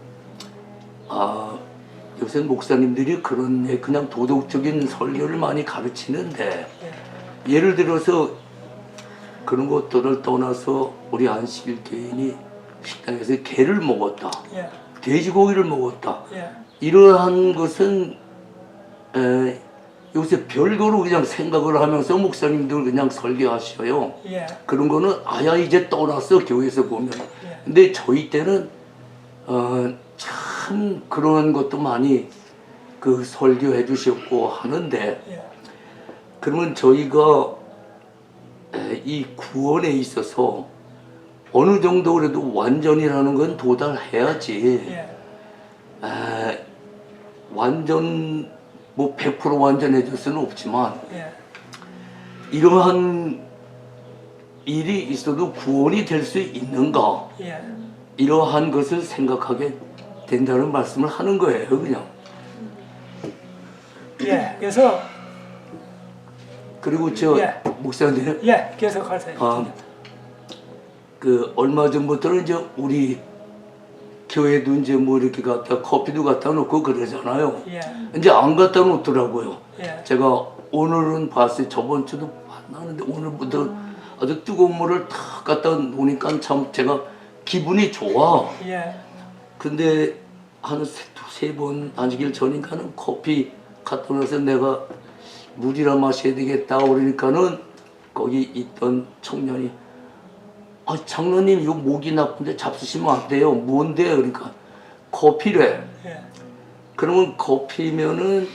요새 목사님들이 그런 그냥 도덕적인 설교를 많이 가르치는데 예를 들어서 그런 것들을 떠나서 우리 안식일 교인이 식당에서 게를 먹었다, 예. 돼지고기를 먹었다. 예. 이러한 것은 요새 별거로 그냥 생각을 하면서 목사님들 그냥 설교하셔요. 예. 그런 거는 아야 이제 떠났어 교회에서 보면. 예. 근데 저희 때는 참 그런 것도 많이 그 설교해 주셨고 하는데 예. 그러면 저희가 이 구원에 있어서 어느 정도 그래도 완전이라는 건 도달해야지. 예. 완전 뭐 100% 완전해질 수는 없지만 예. 이러한 일이 있어도 구원이 될 수 있는가, 예. 이러한 것을 생각하게 된다는 말씀을 하는 거예요, 그냥. 예. 그래서 그리고 저 예. 목사님, 예. 계속하세요. 그 얼마 전부터는 이제 우리 교회도 이제 뭐 이렇게 갖다 커피도 갖다 놓고 그러잖아요. 예. 이제 안 갖다 놓더라고요. 예. 제가 오늘은 봤어요. 저번 주도 만나는데 오늘부터 아주 뜨거운 물을 탁 갖다 놓으니까 참 제가 기분이 좋아. 예. 근데 한 두세 번 안식일 전인가는 커피 갖다 놓아서 내가 물이나 마셔야 되겠다 그러니까는 거기 있던 청년이 아 장로님 이거 목이 나쁜데 잡수시면 안 돼요. 뭔데? 그러니까 커피래. 예. 그러면 커피면은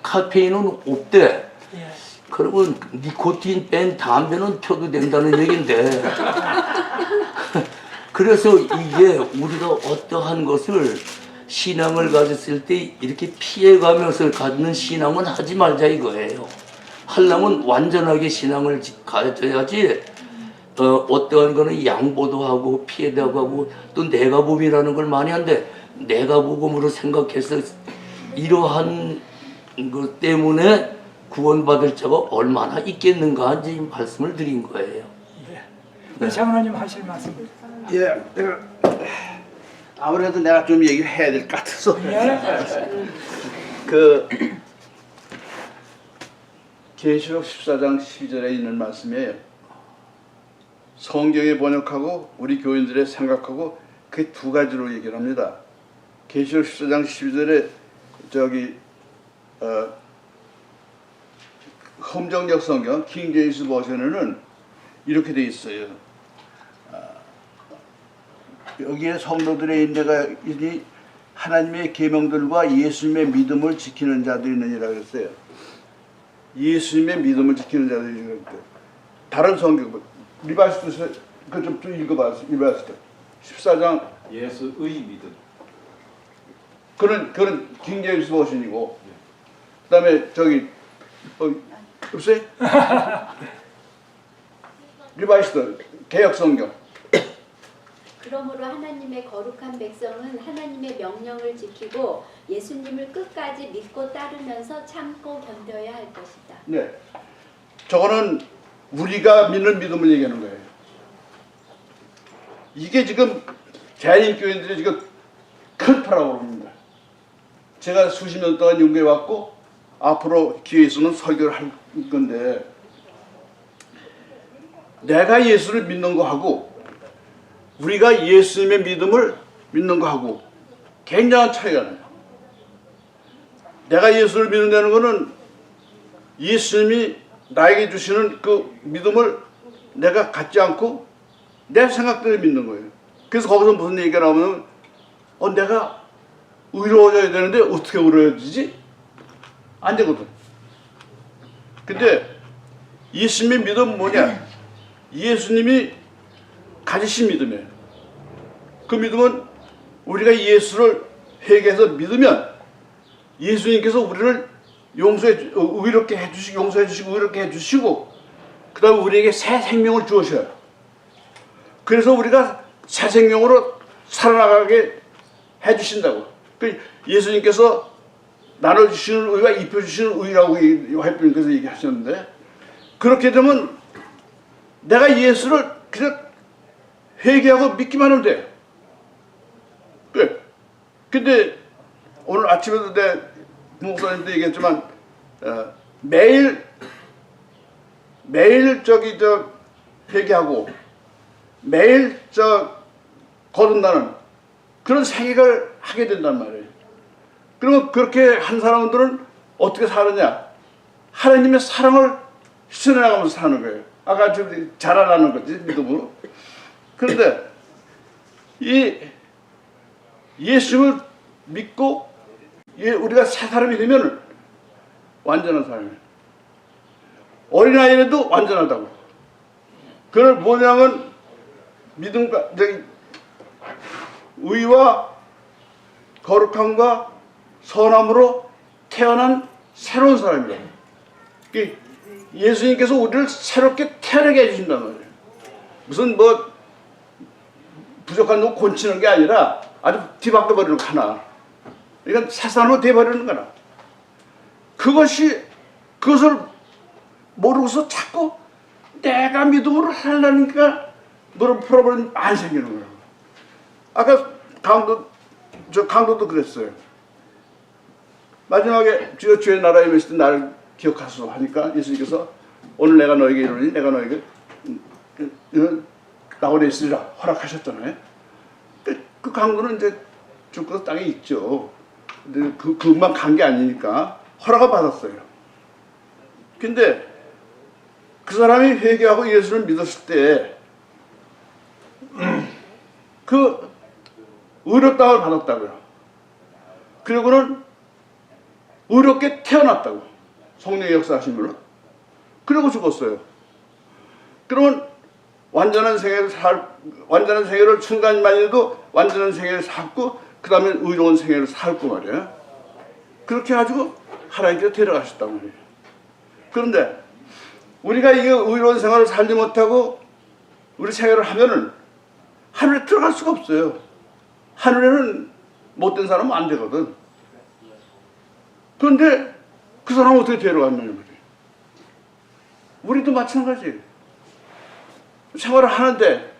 카페인은 없대. 예. 그러면 니코틴 뺀 담배는 펴도 된다는 얘긴데 그래서 이게 우리가 어떠한 것을 신앙을 가졌을 때 이렇게 피해가면서 갖는 신앙은 하지 말자 이거예요. 하려면 완전하게 신앙을 가져야지 어떠한 거는 양보도 하고 피해도 하고 또 내가복음이라는 걸 많이 하는데 내가복음으로 생각해서 이러한 것 때문에 구원받을 자가 얼마나 있겠는가 이제 말씀을 드린 거예요. 네. 장로님 하실 말씀. 예, 내가 아무래도 내가 좀 얘기를 해야 될 것 같아서 그 계시록 14장 12절에 있는 말씀이에요. 성경에 번역하고 우리 교인들의 생각하고 그 두 가지로 얘기를 합니다. 계시록 14장 12절에 저기 험정역 성경 킹 제임스 버전에는 이렇게 돼 있어요. 여기에 성도들의 인내가 있으니 하나님의 계명들과 예수님의 믿음을 지키는 자들이 있느니라 그랬어요. 예수님의 믿음을 지키는 자들이 있는데 다른 성경 리바이스도 그좀 읽어봐. 리바이스도 14장 예수의 믿음. 그런 킹 제임스 버전이고 그다음에 저기 없어요? 리바이스도 개역 성경. 그러므로 하나님의 거룩한 백성은 하나님의 명령을 지키고 예수님을 끝까지 믿고 따르면서 참고 견뎌야 할 것이다. 네, 저거는 우리가 믿는 믿음을 얘기하는 거예요. 이게 지금 대한민교인들이 지금 큰 파라고 합니다. 제가 수십 년 동안 연구해 왔고 앞으로 기회 있으면 설교를 할 건데 내가 예수를 믿는 거하고 우리가 예수님의 믿음을 믿는 거하고 굉장한 차이가 나요. 내가 예수를 믿는다는 거는 예수님이 나에게 주시는 그 믿음을 내가 갖지 않고 내 생각대로 믿는 거예요. 그래서 거기서 무슨 얘기가 나오면 내가 의로워져야 되는데 어떻게 의로워지지? 안 되거든. 근데 예수님의 믿음은 뭐냐? 예수님이 가지신 믿음이에요. 그 믿음은 우리가 예수를 회개해서 믿으면 예수님께서 우리를 의롭게 해주시고 용서해 주시고 의롭게 해주시고 그 다음에 우리에게 새 생명을 주셔요. 그래서 우리가 새 생명으로 살아나가게 해주신다고. 그 예수님께서 나눠주시는 의와 입혀주시는 의라고 화이트님께서 얘기하셨는데 그렇게 되면 내가 예수를 그냥 회개하고 믿기만 하면 돼. 그래. 근데 오늘 아침에도 내 목사님도 얘기했지만 매일 회개하고 매일 거듭나는 그런 생각을 하게 된단 말이에요. 그러면 그렇게 한 사람들은 어떻게 사느냐? 하나님의 사랑을 실천해 나가면서 사는 거예요. 아까 좀 자라나는 거지 믿음으로. 그런데 이 예수를 믿고 우리가 새 사람이 되면 완전한 사람이에요. 어린아이라도 완전하다고. 그걸 뭐냐면 믿음과 의와 거룩함과 선함으로 태어난 새로운 사람이다. 예수님께서 우리를 새롭게 태어나게 해주신단 말이에요. 무슨 부족한 놈 곤치는 게 아니라 아주 뒤바꿔 버리는 거 하나. 이건 새 사람으로 돼버리는 거나. 그것을 모르고서 자꾸 내가 믿음으로 살라니까 무릎 풀어버리면 안 생기는 거예요. 아까 강도도 그랬어요. 마지막에 주의 나라에 계실 때 나를 기억하소서 하니까 예수님께서 오늘 내가 너에게 이르니 내가 너에게 나오려 있으리라 허락하셨잖아요. 그 강도는 이제 죽고서 땅에 있죠. 근데 그것만 간 게 아니니까 허락을 받았어요. 근데 그 사람이 회개하고 예수를 믿었을 때 그 의롭다움을 받았다고요. 그리고는 의롭게 태어났다고. 성령의 역사하신 분은. 그리고 죽었어요. 그러면 완전한 생애를 순간만이라도 완전한 생애를 살고 그 다음에 의로운 생애를 살고 말이에요. 그렇게 해가지고 하나님께서 데려가셨단 말이에요. 그런데 우리가 이 의로운 생활을 살지 못하고 우리 생활을 하면은 하늘에 들어갈 수가 없어요. 하늘에는 못된 사람은 안 되거든. 그런데 그 사람은 어떻게 데려갔느냐 말이에요. 우리도 마찬가지. 생활을 하는데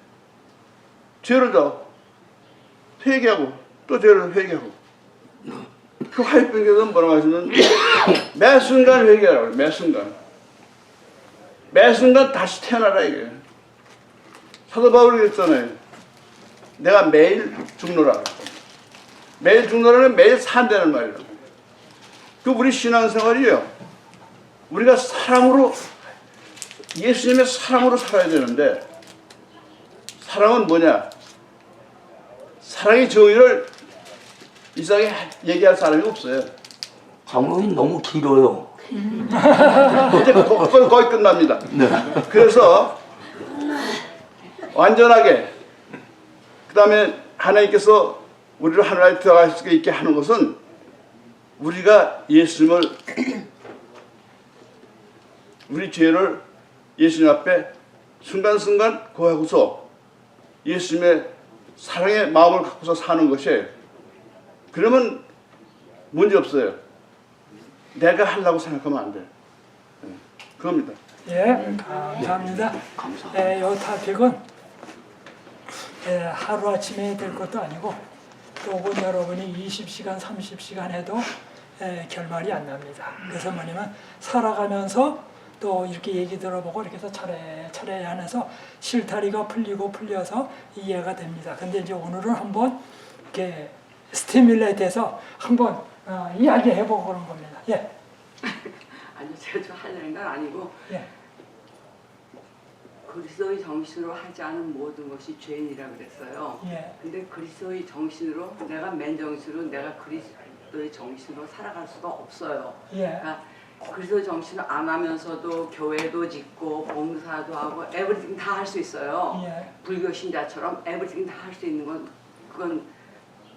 죄를 더 회개하고 또 죄를 회개하고 그 화이병에서는 뭐라고 하시면 매 순간 회개하라고. 매 순간 다시 태어나라 이게. 사도 바울이 그랬잖아요. 내가 매일 죽노라. 매일 죽노라는 매일 산다는 말이에요. 그 우리 신앙생활이요. 우리가 사랑으로 예수님의 사랑으로 살아야 되는데 사랑은 뭐냐? 사랑의 정의를 이 세상에 얘기할 사람이 없어요. 장로님 너무 길어요. 이제 거의 끝납니다. 네. 그래서 완전하게 그 다음에 하나님께서 우리를 하늘에 들어갈 수 있게 하는 것은 우리가 예수님을 우리 죄를 예수님 앞에 순간순간 고하고서 예수님의 사랑의 마음을 갖고서 사는 것이 그러면 문제 없어요. 내가 하려고 생각하면 안 돼. 그겁니다. 예, 감사합니다. 이 토픽은 하루아침에 될 것도 아니고 또 혹은 여러분이 20시간, 30시간 해도 결말이 안 납니다. 그래서 뭐냐면 살아가면서 또 이렇게 얘기 들어보고 이렇게 해서 차례 안에서 실타리가 풀려서 이해가 됩니다. 근데 이제 오늘은 한번 이렇게 스티뮬레이트해서 한번 이야기해보고 그런 겁니다. 예. 아니 제가 좀 하려는 건 아니고 예. 그리스도의 정신으로 하지 않은 모든 것이 죄인이라 그랬어요. 예. 근데 그리스도의 정신으로 내가 맨정신으로 내가 그리스도의 정신으로 살아갈 수가 없어요. 예. 그러니까 그리스도의 정신을 안 하면서도 교회도 짓고 봉사도 하고 에브리띵 다 할 수 있어요. 예. 불교 신자처럼 에브리띵 다 할 수 있는 건 그건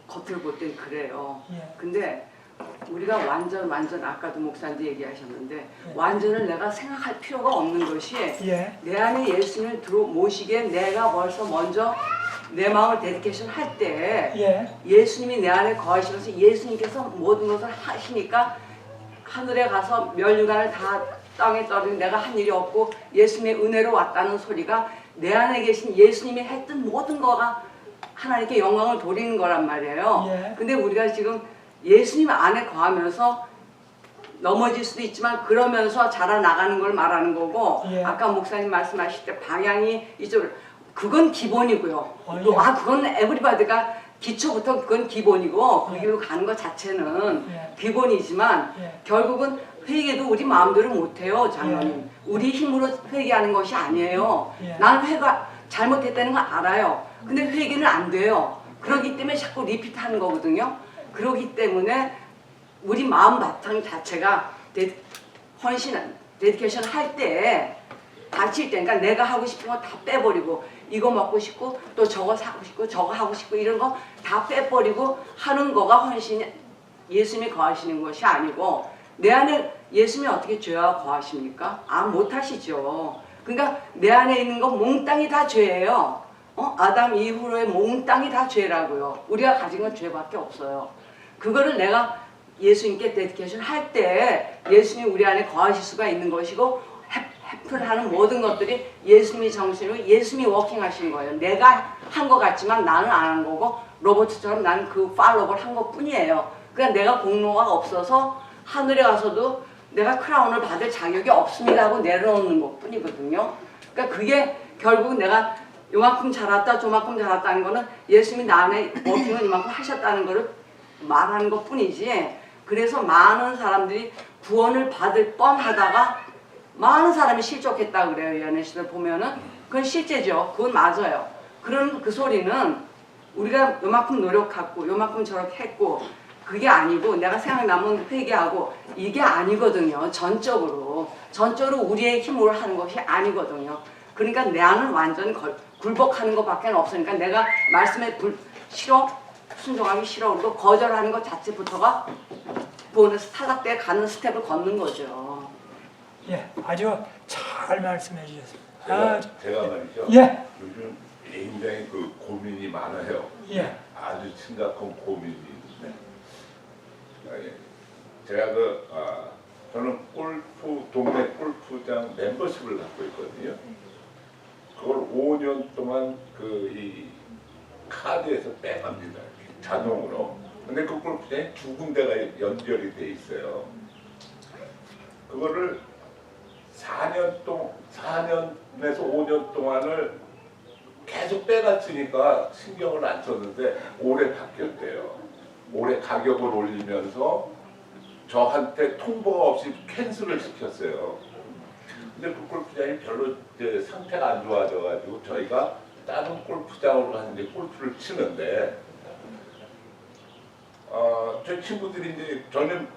겉을 볼 땐 그래요. 예. 근데 우리가 완전 아까도 목사님도 얘기하셨는데 완전을 내가 생각할 필요가 없는 것이 예. 내 안에 예수님을 모시기에 내가 벌써 먼저 내 마음을 데디케이션 할 때 예. 예수님이 내 안에 거하시면서 예수님께서 모든 것을 하시니까 하늘에 가서 멸류관을 다 땅에 떨어진 내가 한 일이 없고 예수님의 은혜로 왔다는 소리가 내 안에 계신 예수님이 했던 모든 거가 하나님께 영광을 돌리는 거란 말이에요. 예. 근데 우리가 지금 예수님 안에 거하면서 넘어질 수도 있지만 그러면서 자라나가는 걸 말하는 거고 예. 아까 목사님 말씀하실 때 방향이 이쪽으로 그건 기본이고요. 예. 그건 에브리바디가 기초부터 그건 기본이고 그 길로 가는 것 자체는 예. 기본이지만 예. 결국은 회개도 우리 마음대로 못해요, 장로님. 우리 힘으로 회개하는 것이 아니에요. 예. 나는 회가 잘못했다는 거 알아요. 근데 회개는 안 돼요. 그렇기 때문에 자꾸 리피트하는 거거든요. 그렇기 때문에 우리 마음 바탕 자체가 데디케이션 할 때 다칠 때, 그러니까 내가 하고 싶은 거 다 빼버리고 이거 먹고 싶고 또 저거 사고 싶고 저거 하고 싶고 이런 거 다 빼버리고 하는 거가 헌신이 예수님이 거하시는 것이 아니고 내 안에 예수님이 어떻게 죄와 거하십니까? 못하시죠. 그러니까 내 안에 있는 거 몽땅이 다 죄예요. 아담 이후로의 몽땅이 다 죄라고요. 우리가 가진 건 죄밖에 없어요. 그거를 내가 예수님께 데디케이션 할 때 예수님이 우리 안에 거하실 수가 있는 것이고 해플하는 모든 것들이 예수님이 정신으로 예수님이 워킹하시는 거예요. 내가 한 것 같지만 나는 안 한 거고 로버트처럼 나는 그 팔로우를 한 것뿐이에요. 그러니까 내가 공로가 없어서 하늘에 가서도 내가 크라운을 받을 자격이 없습니다 하고 내려놓는 것뿐이거든요. 그러니까 그게 결국 내가 요만큼 자랐다 저만큼 자랐다는 거는 예수님이 나 안에 워킹을 이만큼 하셨다는 거를 말하는 것뿐이지. 그래서 많은 사람들이 구원을 받을 뻔하다가 많은 사람이 실족했다 그래요. 연예시대 보면은 그건 실제죠. 그건 맞아요. 그런 그 소리는 우리가 요만큼 노력하고 요만큼 저렇게 했고 그게 아니고 내가 생각나면 회개하고 이게 아니거든요. 전적으로 우리의 힘으로 하는 것이 아니거든요. 그러니까 나는 완전 굴복하는 것밖에 없으니까 내가 말씀에 싫어 순종하기 싫어 그리고 거절하는 것 자체부터가 보너스 타락대에 가는 스텝을 걷는 거죠. 예, 아주 잘 말씀해 주셨습니다. 제가 말이죠. 예, 요즘 굉장히 그 고민이 많아요. 예, 아주 심각한 고민이 있는데 제가 저는 동네 골프장 멤버십을 갖고 있거든요. 그걸 5년 동안 이 카드에서 빼갑니다. 자동으로. 근데 그 골프장에 두 군데가 연결이 돼 있어요. 그거를 4년에서 5년 동안을 계속 빼갔으니까 신경을 안 썼는데 올해 바뀌었대요. 올해 가격을 올리면서 저한테 통보가 없이 캔슬을 시켰어요. 근데 그 골프장이 별로 이제 상태가 안 좋아져가지고 저희가 다른 골프장으로 가는데 골프를 치는데 저희 친구들이 이제 저는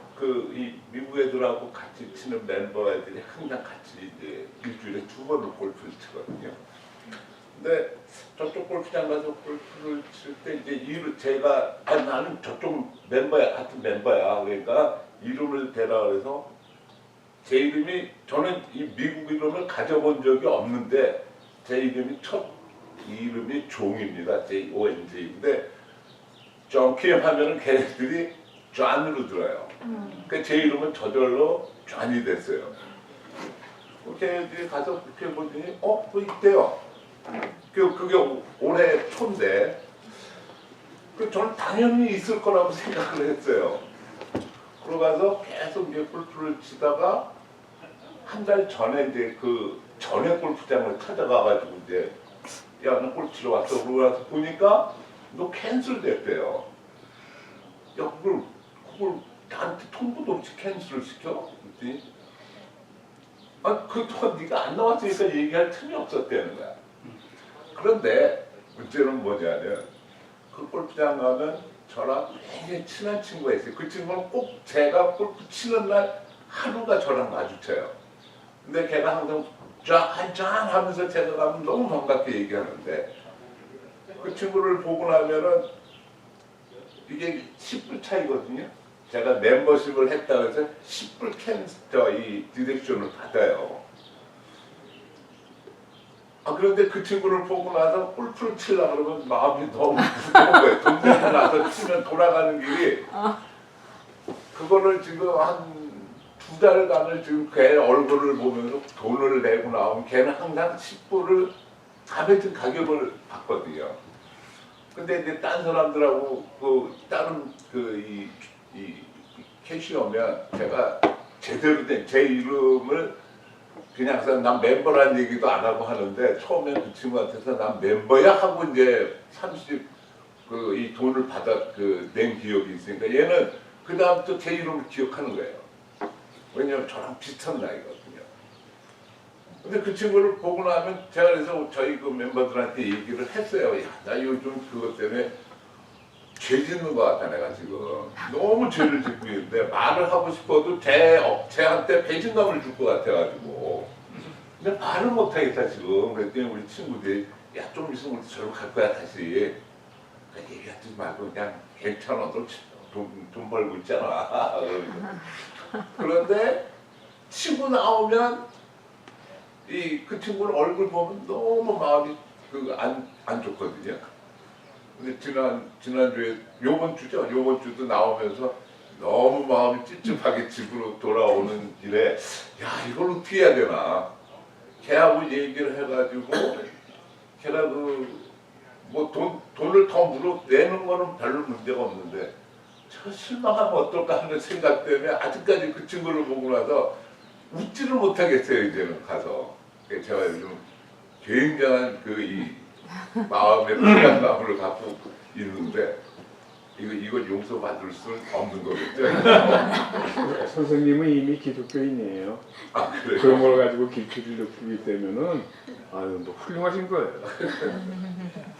이 미국 애들하고 같이 치는 멤버 애들이 항상 같이 이제 일주일에 2번을 골프를 치거든요. 근데 저쪽 골프장 가서 골프를 칠 때 이제 제가 나는 저쪽 멤버야 같은 멤버야 그러니까 이름을 대라 그래서 제 이름이 저는 이 미국 이름을 가져본 적이 없는데 제 이름이 첫 이름이 종입니다. JONG인데 정킴 하면은 걔네들이 존으로 들어요. 그러니까 제 이름은 저절로 존이 됐어요. 걔네들이 가서 그렇게 보더니 뭐 있대요. 그게 올해 초인데 저는 당연히 있을 거라고 생각을 했어요. 그러고 가서 계속 이제 골프를 치다가 한 달 전에 이제 그 전에 골프장을 찾아가가지고 이제 야 너 골프 치러 왔어. 그러고 나서 보니까 너 캔슬 됐대요. 야 그걸 나한테 통보도 없이 캔슬을 시켜? 그랬더니 그동안 네가 안 나왔으니까 얘기할 틈이 없었다는 거야. 그런데 문제는 뭐냐면 그 골프장 가면 저랑 굉장히 친한 친구가 있어요. 그 친구는 꼭 제가 골프 치는 날 하루가 저랑 마주쳐요. 근데 걔가 항상 짠 하면서 제가 가면 너무 반갑게 얘기하는데 그 친구를 보고 나면은 이게 10불 차이거든요. 제가 멤버십을 했다고 해서 10불 이 디렉션을 받아요. 그런데 그 친구를 보고 나서 골프를 치려고 그러면 마음이 너무 무거운 거예요. 돈 내고 나서 치면 돌아가는 길이 그거를 지금 한 2달간을 지금 걔 얼굴을 보면서 돈을 내고 나오면 걔는 항상 10불을 가벼운 가격을 받거든요. 근데 이제 딴 사람들하고 다른 이 캐시어면 제가 제대로 된 제 이름을 그냥 난 멤버란 얘기도 안 하고 하는데 처음에 그 친구한테서 난 멤버야 하고 이제 30 이 돈을 낸 기억이 있으니까 얘는 그 다음부터 제 이름을 기억하는 거예요. 왜냐면 저랑 비슷한 나이거든요. 근데 그 친구를 보고 나면 제가 그래서 저희 그 멤버들한테 얘기를 했어요. 야, 나 요즘 그것 때문에 죄 짓는 것 같아 내가 지금. 너무 죄를 짓고 있는데 말을 하고 싶어도 쟤한테 배신감을 줄 것 같아가지고. 근데 말을 못하겠다 지금. 그랬더니 우리 친구들이 야 좀 있으면 우리 저로 갈 거야 다시. 그러니까 얘기하지 말고 그냥 괜찮아 너 돈 벌고 있잖아. 그런데 치고 나오면 그 친구는 얼굴 보면 너무 마음이 안 좋거든요. 근데 지난주에 요번 주도 나오면서 너무 마음이 찝찝하게 집으로 돌아오는 길에 야 이걸 어떻게 해야 되나 걔하고 얘기를 해가지고 걔가 돈을 더 내는 거는 별로 문제가 없는데 저 실망하면 어떨까 하는 생각 때문에 아직까지 그 친구를 보고 나서 웃지를 못하겠어요. 이제는 가서 제가 요즘 굉장한 이 마음의 불안감을 갖고 있는데 이걸 용서받을 수 없는 거겠죠. 선생님은 이미 기독교인이에요. 아 그래요? 그런 걸 가지고 길티를 느끼기 때문은 아유 뭐 훌륭하신 거예요.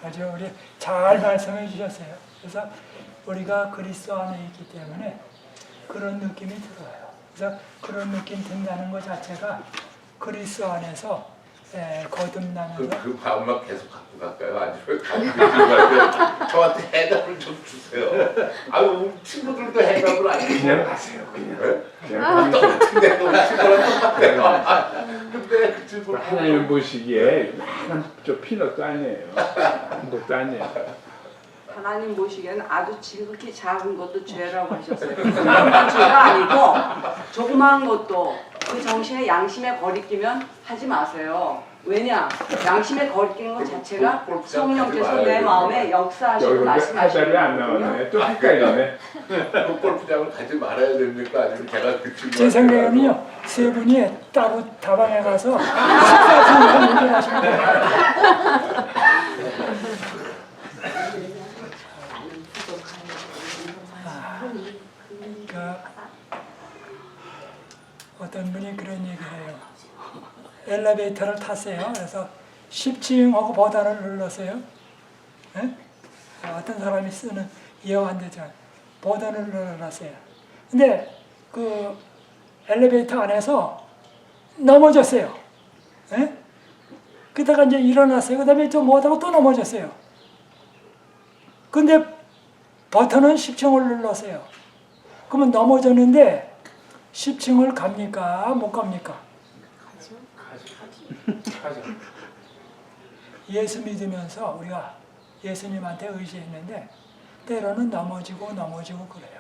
아주 우리 잘 말씀해 주셨어요. 그래서 우리가 그리스도 안에 있기 때문에 그런 느낌이 들어요. 그래서 그런 느낌 든다는 것 자체가 그리스도 안에서 거듭나는 것. 그 마음만 계속 갖고 갈까요? 아니면 갖고 저한테 해답을 좀 주세요. 아유 친구들도 해답을 안 주세요. 그냥 가세요. 그냥. 네? 그냥 근데 우리 친구랑 똑같아요. 근데 그 친구를 하나님 보시기에 많은 저 피넛도 아니에요. 것도 아니에요. 하나님 보시기에는 아주 지극히 작은 것도 죄라고 하셨어요. 그건 죄가 아니고 조그마한 것도 그 정신에 양심에 거리끼면 하지 마세요. 왜냐? 양심에 거리끼는 것 자체가 성령께서 내 마음에 역사하시고 여기 말씀하시는 하달이 안 거거든요. 나오네. 또 헷갈리네. 그 골프장을 가지 말아야 됩니까? 아니면 제가 그 친구 제 생각에는요, 세 분이 따로 다방에 가서 식사 중에 얘기하시면 돼요. 어떤 분이 그런 얘기해요. 엘리베이터를 탔어요. 그래서 10층하고 버튼을 눌렀어요. 에? 어떤 사람이 쓰는 이해가 안 되죠. 버튼을 눌렀어요. 근데 그 엘리베이터 안에서 넘어졌어요. 에? 그러다가 이제 일어났어요. 그 다음에 좀 못하고 또 넘어졌어요. 근데 버튼은 10층을 눌렀어요. 그러면 넘어졌는데 10층을 갑니까? 못 갑니까? 가죠. 예수 믿으면서 우리가 예수님한테 의지했는데 때로는 넘어지고 그래요.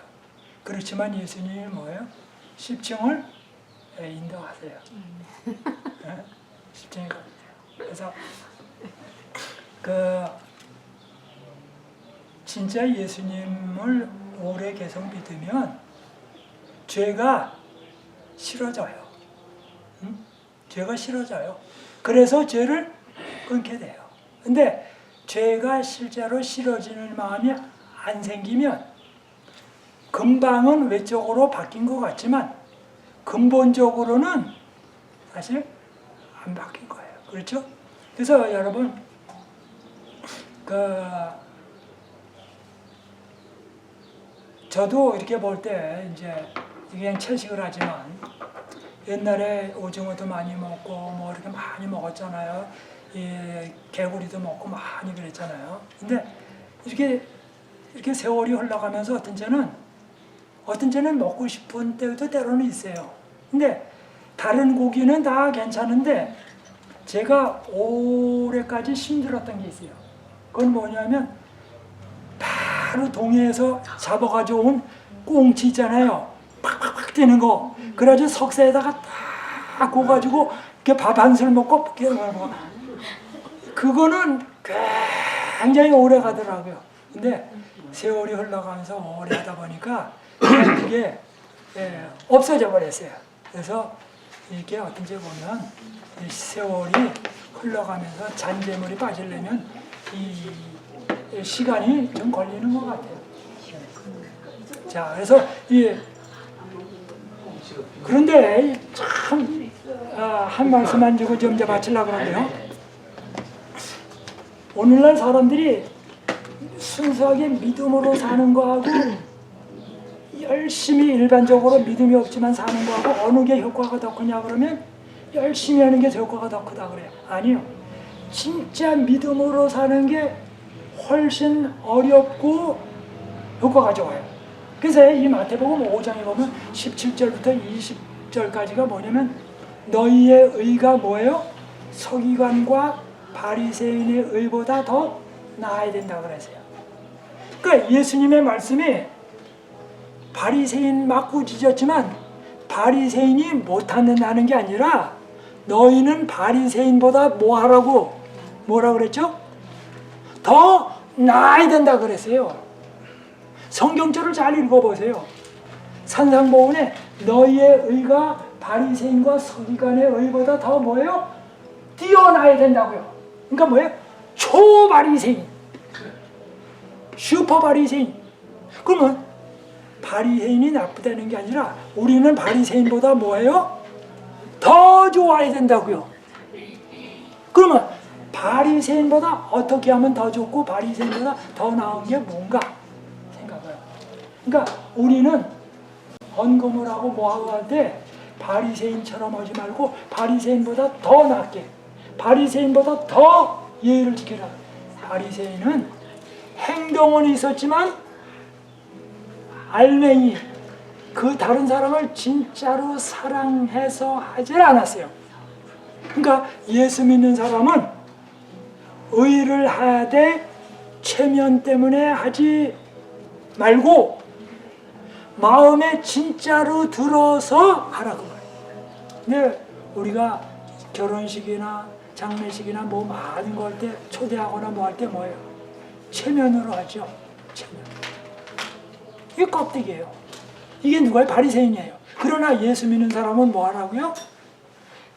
그렇지만 예수님이 뭐예요? 10층을 인도하세요. 10층에 가세요. 그래서 그 진짜 예수님을 오래 계속 믿으면 죄가 싫어져요. 응? 죄가 싫어져요. 그래서 죄를 끊게 돼요. 근데 죄가 실제로 싫어지는 마음이 안 생기면 금방은 외적으로 바뀐 것 같지만 근본적으로는 사실 안 바뀐 거예요. 그렇죠? 그래서 여러분 저도 이렇게 볼 때 이제 그냥 채식을 하지만 옛날에 오징어도 많이 먹고 뭐 이렇게 많이 먹었잖아요. 이 개구리도 먹고 많이 그랬잖아요. 근데 이렇게 세월이 흘러가면서 어떤 때는 먹고 싶은 때도 때로는 있어요. 근데 다른 고기는 다 괜찮은데 제가 올해까지 힘들었던 게 있어요. 그건 뭐냐면 바로 동해에서 잡아가지고 온 꽁치 있잖아요. 팍팍팍 뛰는 거. 그래가지고 석쇠에다가 딱 구워가지고 밥 한 술 먹고 그거는 굉장히 오래 가더라고요. 근데 세월이 흘러가면서 오래 하다 보니까 그게 없어져 버렸어요. 그래서 이게 어떤지 보면 이 세월이 흘러가면서 잔재물이 빠지려면 이 시간이 좀 걸리는 것 같아요. 자, 그래서 그런데 참 한 말씀만 주고 좀 마치려고 그러는데요. 오늘날 사람들이 순수하게 믿음으로 사는 거하고 열심히 일반적으로 믿음이 없지만 사는 거하고 어느 게 효과가 더 크냐 그러면 열심히 하는 게 효과가 더 크다 그래요. 아니요. 진짜 믿음으로 사는 게 훨씬 어렵고 효과가 좋아요. 그래서 이 마태복음 5장에 보면 17절부터 20절까지가 뭐냐면 너희의 의가 뭐예요? 서기관과 바리새인의 의보다 더 나아야 된다고 그랬어요. 그러니까 예수님의 말씀이 바리새인 맞고 지졌지만 바리새인이 못한다는 게 아니라 너희는 바리새인보다 뭐라 그랬죠? 더 나아야 된다 그랬어요. 성경절을 잘 읽어보세요. 산상보훈에 너희의 의가 바리새인과 서기관의 의보다 더 뭐예요? 뛰어나야 된다고요. 그러니까 뭐예요? 초바리새인, 슈퍼바리새인. 그러면 바리새인이 나쁘다는 게 아니라 우리는 바리새인보다 뭐예요? 더 좋아야 된다고요. 그러면 바리새인보다 어떻게 하면 더 좋고 바리새인보다 더 나은 게 뭔가 생각해요. 그러니까 우리는 헌금을 하고 뭐하고 할 때 바리새인처럼 하지 말고 바리새인보다 더 낫게, 바리새인보다 더 예의를 지키라. 바리새인은 행동은 있었지만 알맹이 그 다른 사람을 진짜로 사랑해서 하질 않았어요. 그러니까 예수 믿는 사람은 의를 하되 체면 때문에 하지 말고 마음에 진짜로 들어서 하라고 말해요. 근데 우리가 결혼식이나 장례식이나 뭐 많은 거 할 때 초대하거나 뭐 할 때 뭐예요? 체면으로 하죠. 체면. 이게 껍데기예요. 이게 누가요? 바리새인이에요. 그러나 예수 믿는 사람은 뭐 하라고요?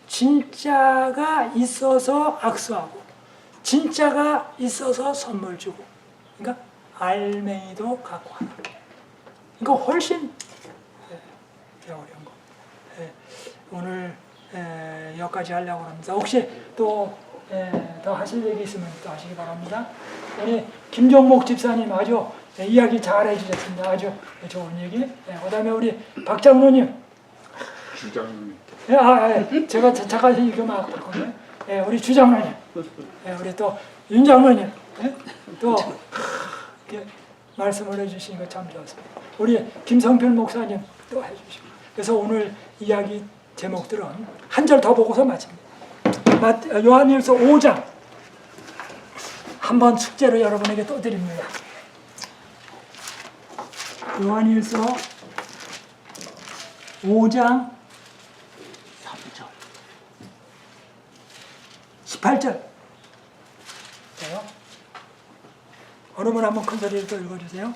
진짜가 있어서 악수하고 진짜가 있어서 선물 주고, 그러니까 알맹이도 갖고 하라. 그러니까 훨씬 어려운 거. 오늘 여기까지 하려고 합니다. 혹시 또 더 하실 얘기 있으면 또 하시기 바랍니다. 우리 김종목 집사님 아주 이야기 잘 해주셨습니다. 아주 좋은 얘기. 그 다음에 우리 박 장로님. 주장님. 제가 잠깐 이거 막 바꿨네요. 우리 주 장로님. 우리 또 윤 장로님. 또 이렇게 말씀을 해주신 거 참 좋았습니다. 우리 김성필 목사님 또 해주시고. 그래서 오늘 이야기 제목들은 한 절 더 보고서 마칩니다. 요한일서 5장 한번 숙제로 여러분에게 또 드립니다. 요한일서 5장 3절 18절 어느 분 한번 큰 소리로 또 읽어주세요.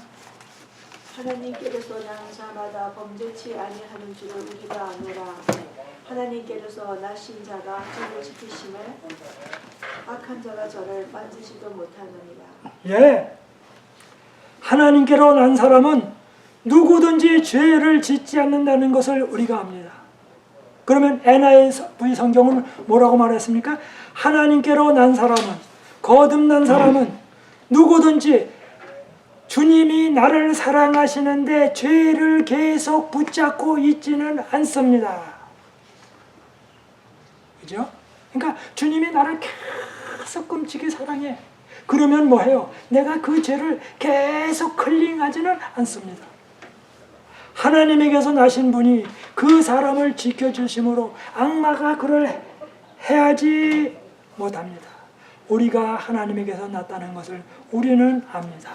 하나님께로서 난 자마다 범죄치 아니하는 줄을 우리가 아노라. 하나님께로서 나신 자가 저를 지키심을 악한 자가 저를 만지지도 못하느니라. 예, 하나님께로 난 사람은 누구든지 죄를 짓지 않는다는 것을 우리가 압니다. 그러면 NIV 성경은 뭐라고 말했습니까? 하나님께로 난 사람은, 거듭난 사람은 누구든지 주님이 나를 사랑하시는데 죄를 계속 붙잡고 있지는 않습니다. 그죠? 그러니까 주님이 나를 계속 끔찍이 사랑해. 그러면 뭐해요? 내가 그 죄를 계속 클링하지는 않습니다. 하나님에게서 나신 분이 그 사람을 지켜주심으로 악마가 그를 해하지 못합니다. 우리가 하나님에게서 났다는 것을 우리는 압니다.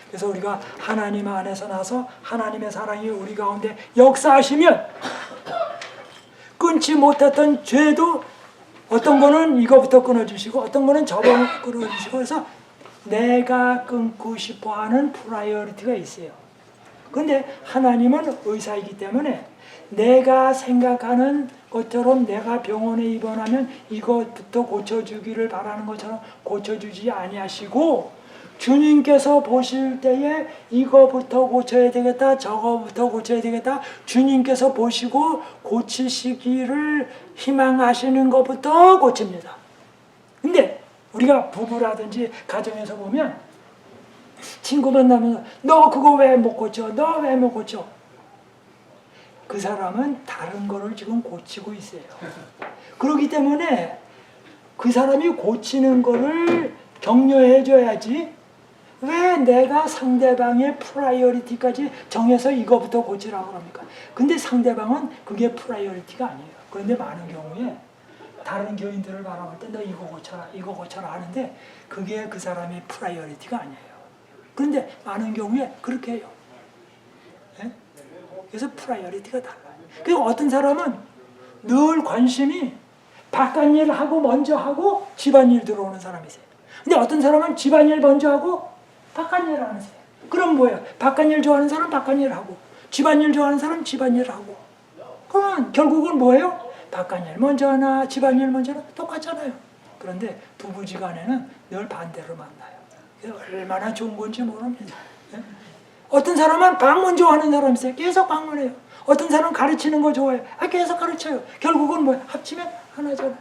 그래서 우리가 하나님 안에서 나서 하나님의 사랑이 우리 가운데 역사하시면 끊지 못했던 죄도 어떤 거는 이거부터 끊어주시고 어떤 거는 저거 끊어주시고 그래서 내가 끊고 싶어하는 프라이어리티가 있어요. 그런데 하나님은 의사이기 때문에 내가 생각하는 것처럼 내가 병원에 입원하면 이것부터 고쳐주기를 바라는 것처럼 고쳐주지 아니하시고 주님께서 보실 때에 이거부터 고쳐야 되겠다, 저거부터 고쳐야 되겠다, 주님께서 보시고 고치시기를 희망하시는 것부터 고칩니다. 근데 우리가 부부라든지 가정에서 보면 친구 만나면 너 그거 왜 못 고쳐? 너 왜 못 고쳐? 그 사람은 다른 거를 지금 고치고 있어요. 그렇기 때문에 그 사람이 고치는 거를 격려해 줘야지 왜 내가 상대방의 프라이어리티까지 정해서 이거부터 고치라고 합니까? 근데 상대방은 그게 프라이어리티가 아니에요. 그런데 많은 경우에 다른 교인들을 바라볼 때 너 이거 고쳐라, 이거 고쳐라 하는데 그게 그 사람의 프라이어리티가 아니에요. 그런데 많은 경우에 그렇게 해요. 네? 그래서 프라이어리티가 달라요. 그리고 어떤 사람은 늘 관심이 바깥일 하고 먼저 하고 집안일 들어오는 사람이세요. 근데 어떤 사람은 집안일 먼저 하고 바깥일 하는 사람. 그럼 뭐예요? 바깥일 좋아하는 사람 바깥일 하고 집안일 좋아하는 사람 집안일 하고 그러면 결국은 뭐예요? 바깥일 먼저 하나 집안일 먼저 하나 똑같잖아요. 그런데 부부지간에는 늘 반대로 만나요. 얼마나 좋은 건지 모릅니다. 어떤 사람은 방문 좋아하는 사람이 있어요. 계속 방문해요. 어떤 사람은 가르치는 거 좋아해요. 계속 가르쳐요. 결국은 뭐 합치면 하나잖아요.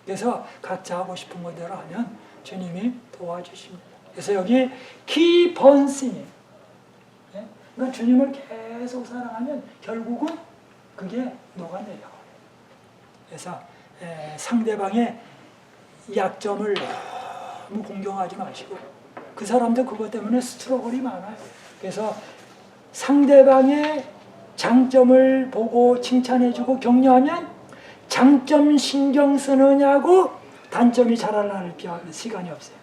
그래서 각자 하고 싶은 것대로 하면 주님이 도와주십니다. 그래서 여기 keep on singing. 그러니까 주님을 계속 사랑하면 결국은 그게 녹아내려요. 그래서 상대방의 약점을 너무 공경하지 마시고 그 사람도 그것 때문에 스트러글이 많아요. 그래서 상대방의 장점을 보고 칭찬해주고 격려하면 장점 신경 쓰느냐고 단점이 자라날 시간이 없어요.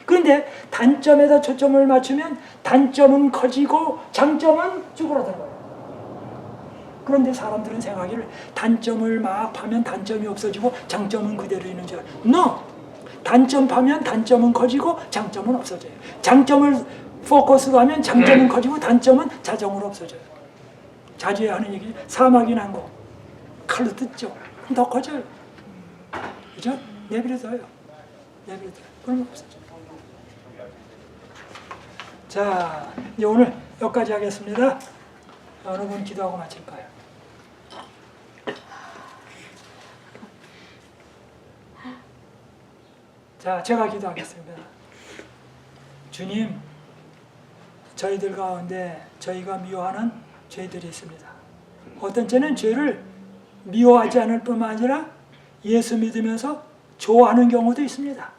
그런데 단점에다 초점을 맞추면 단점은 커지고 장점은 쭈그러들어요. 그런데 사람들은 생각하기를 단점을 막 파면 단점이 없어지고 장점은 그대로 있는 줄 알아요. No! 단점 파면 단점은 커지고 장점은 없어져요. 장점을 포커스로 하면 장점은 커지고 단점은 자정으로 없어져요. 자주 하는 얘기, 사막이 난 거 칼로 뜯죠. 더 커져요. 그죠? 내버려둬요. 내버려둬요. 그러면 없어져요. 자, 이제 오늘 여기까지 하겠습니다. 어느 분 기도하고 마칠까요? 자, 제가 기도하겠습니다. 주님, 저희들 가운데 저희가 미워하는 죄들이 있습니다. 어떤 때는 죄를 미워하지 않을 뿐만 아니라 예수 믿으면서 좋아하는 경우도 있습니다.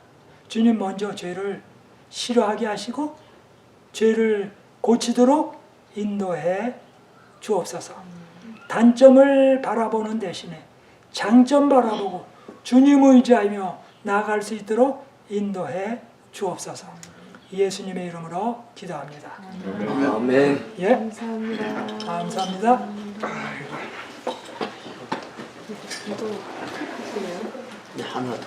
주님 먼저 죄를 싫어하게 하시고 죄를 고치도록 인도해 주옵소서. 단점을 바라보는 대신에 장점 바라보고 주님 의지하며 나아갈 수 있도록 인도해 주옵소서. 예수님의 이름으로 기도합니다. 아멘. 예. 감사합니다. 감사합니다. 하나 더.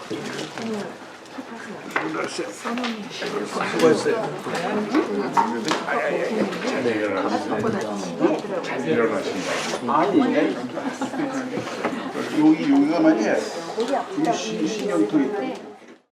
수고했어요. 잘 일어나신다. 아니, 여기가 말이야. 신경통이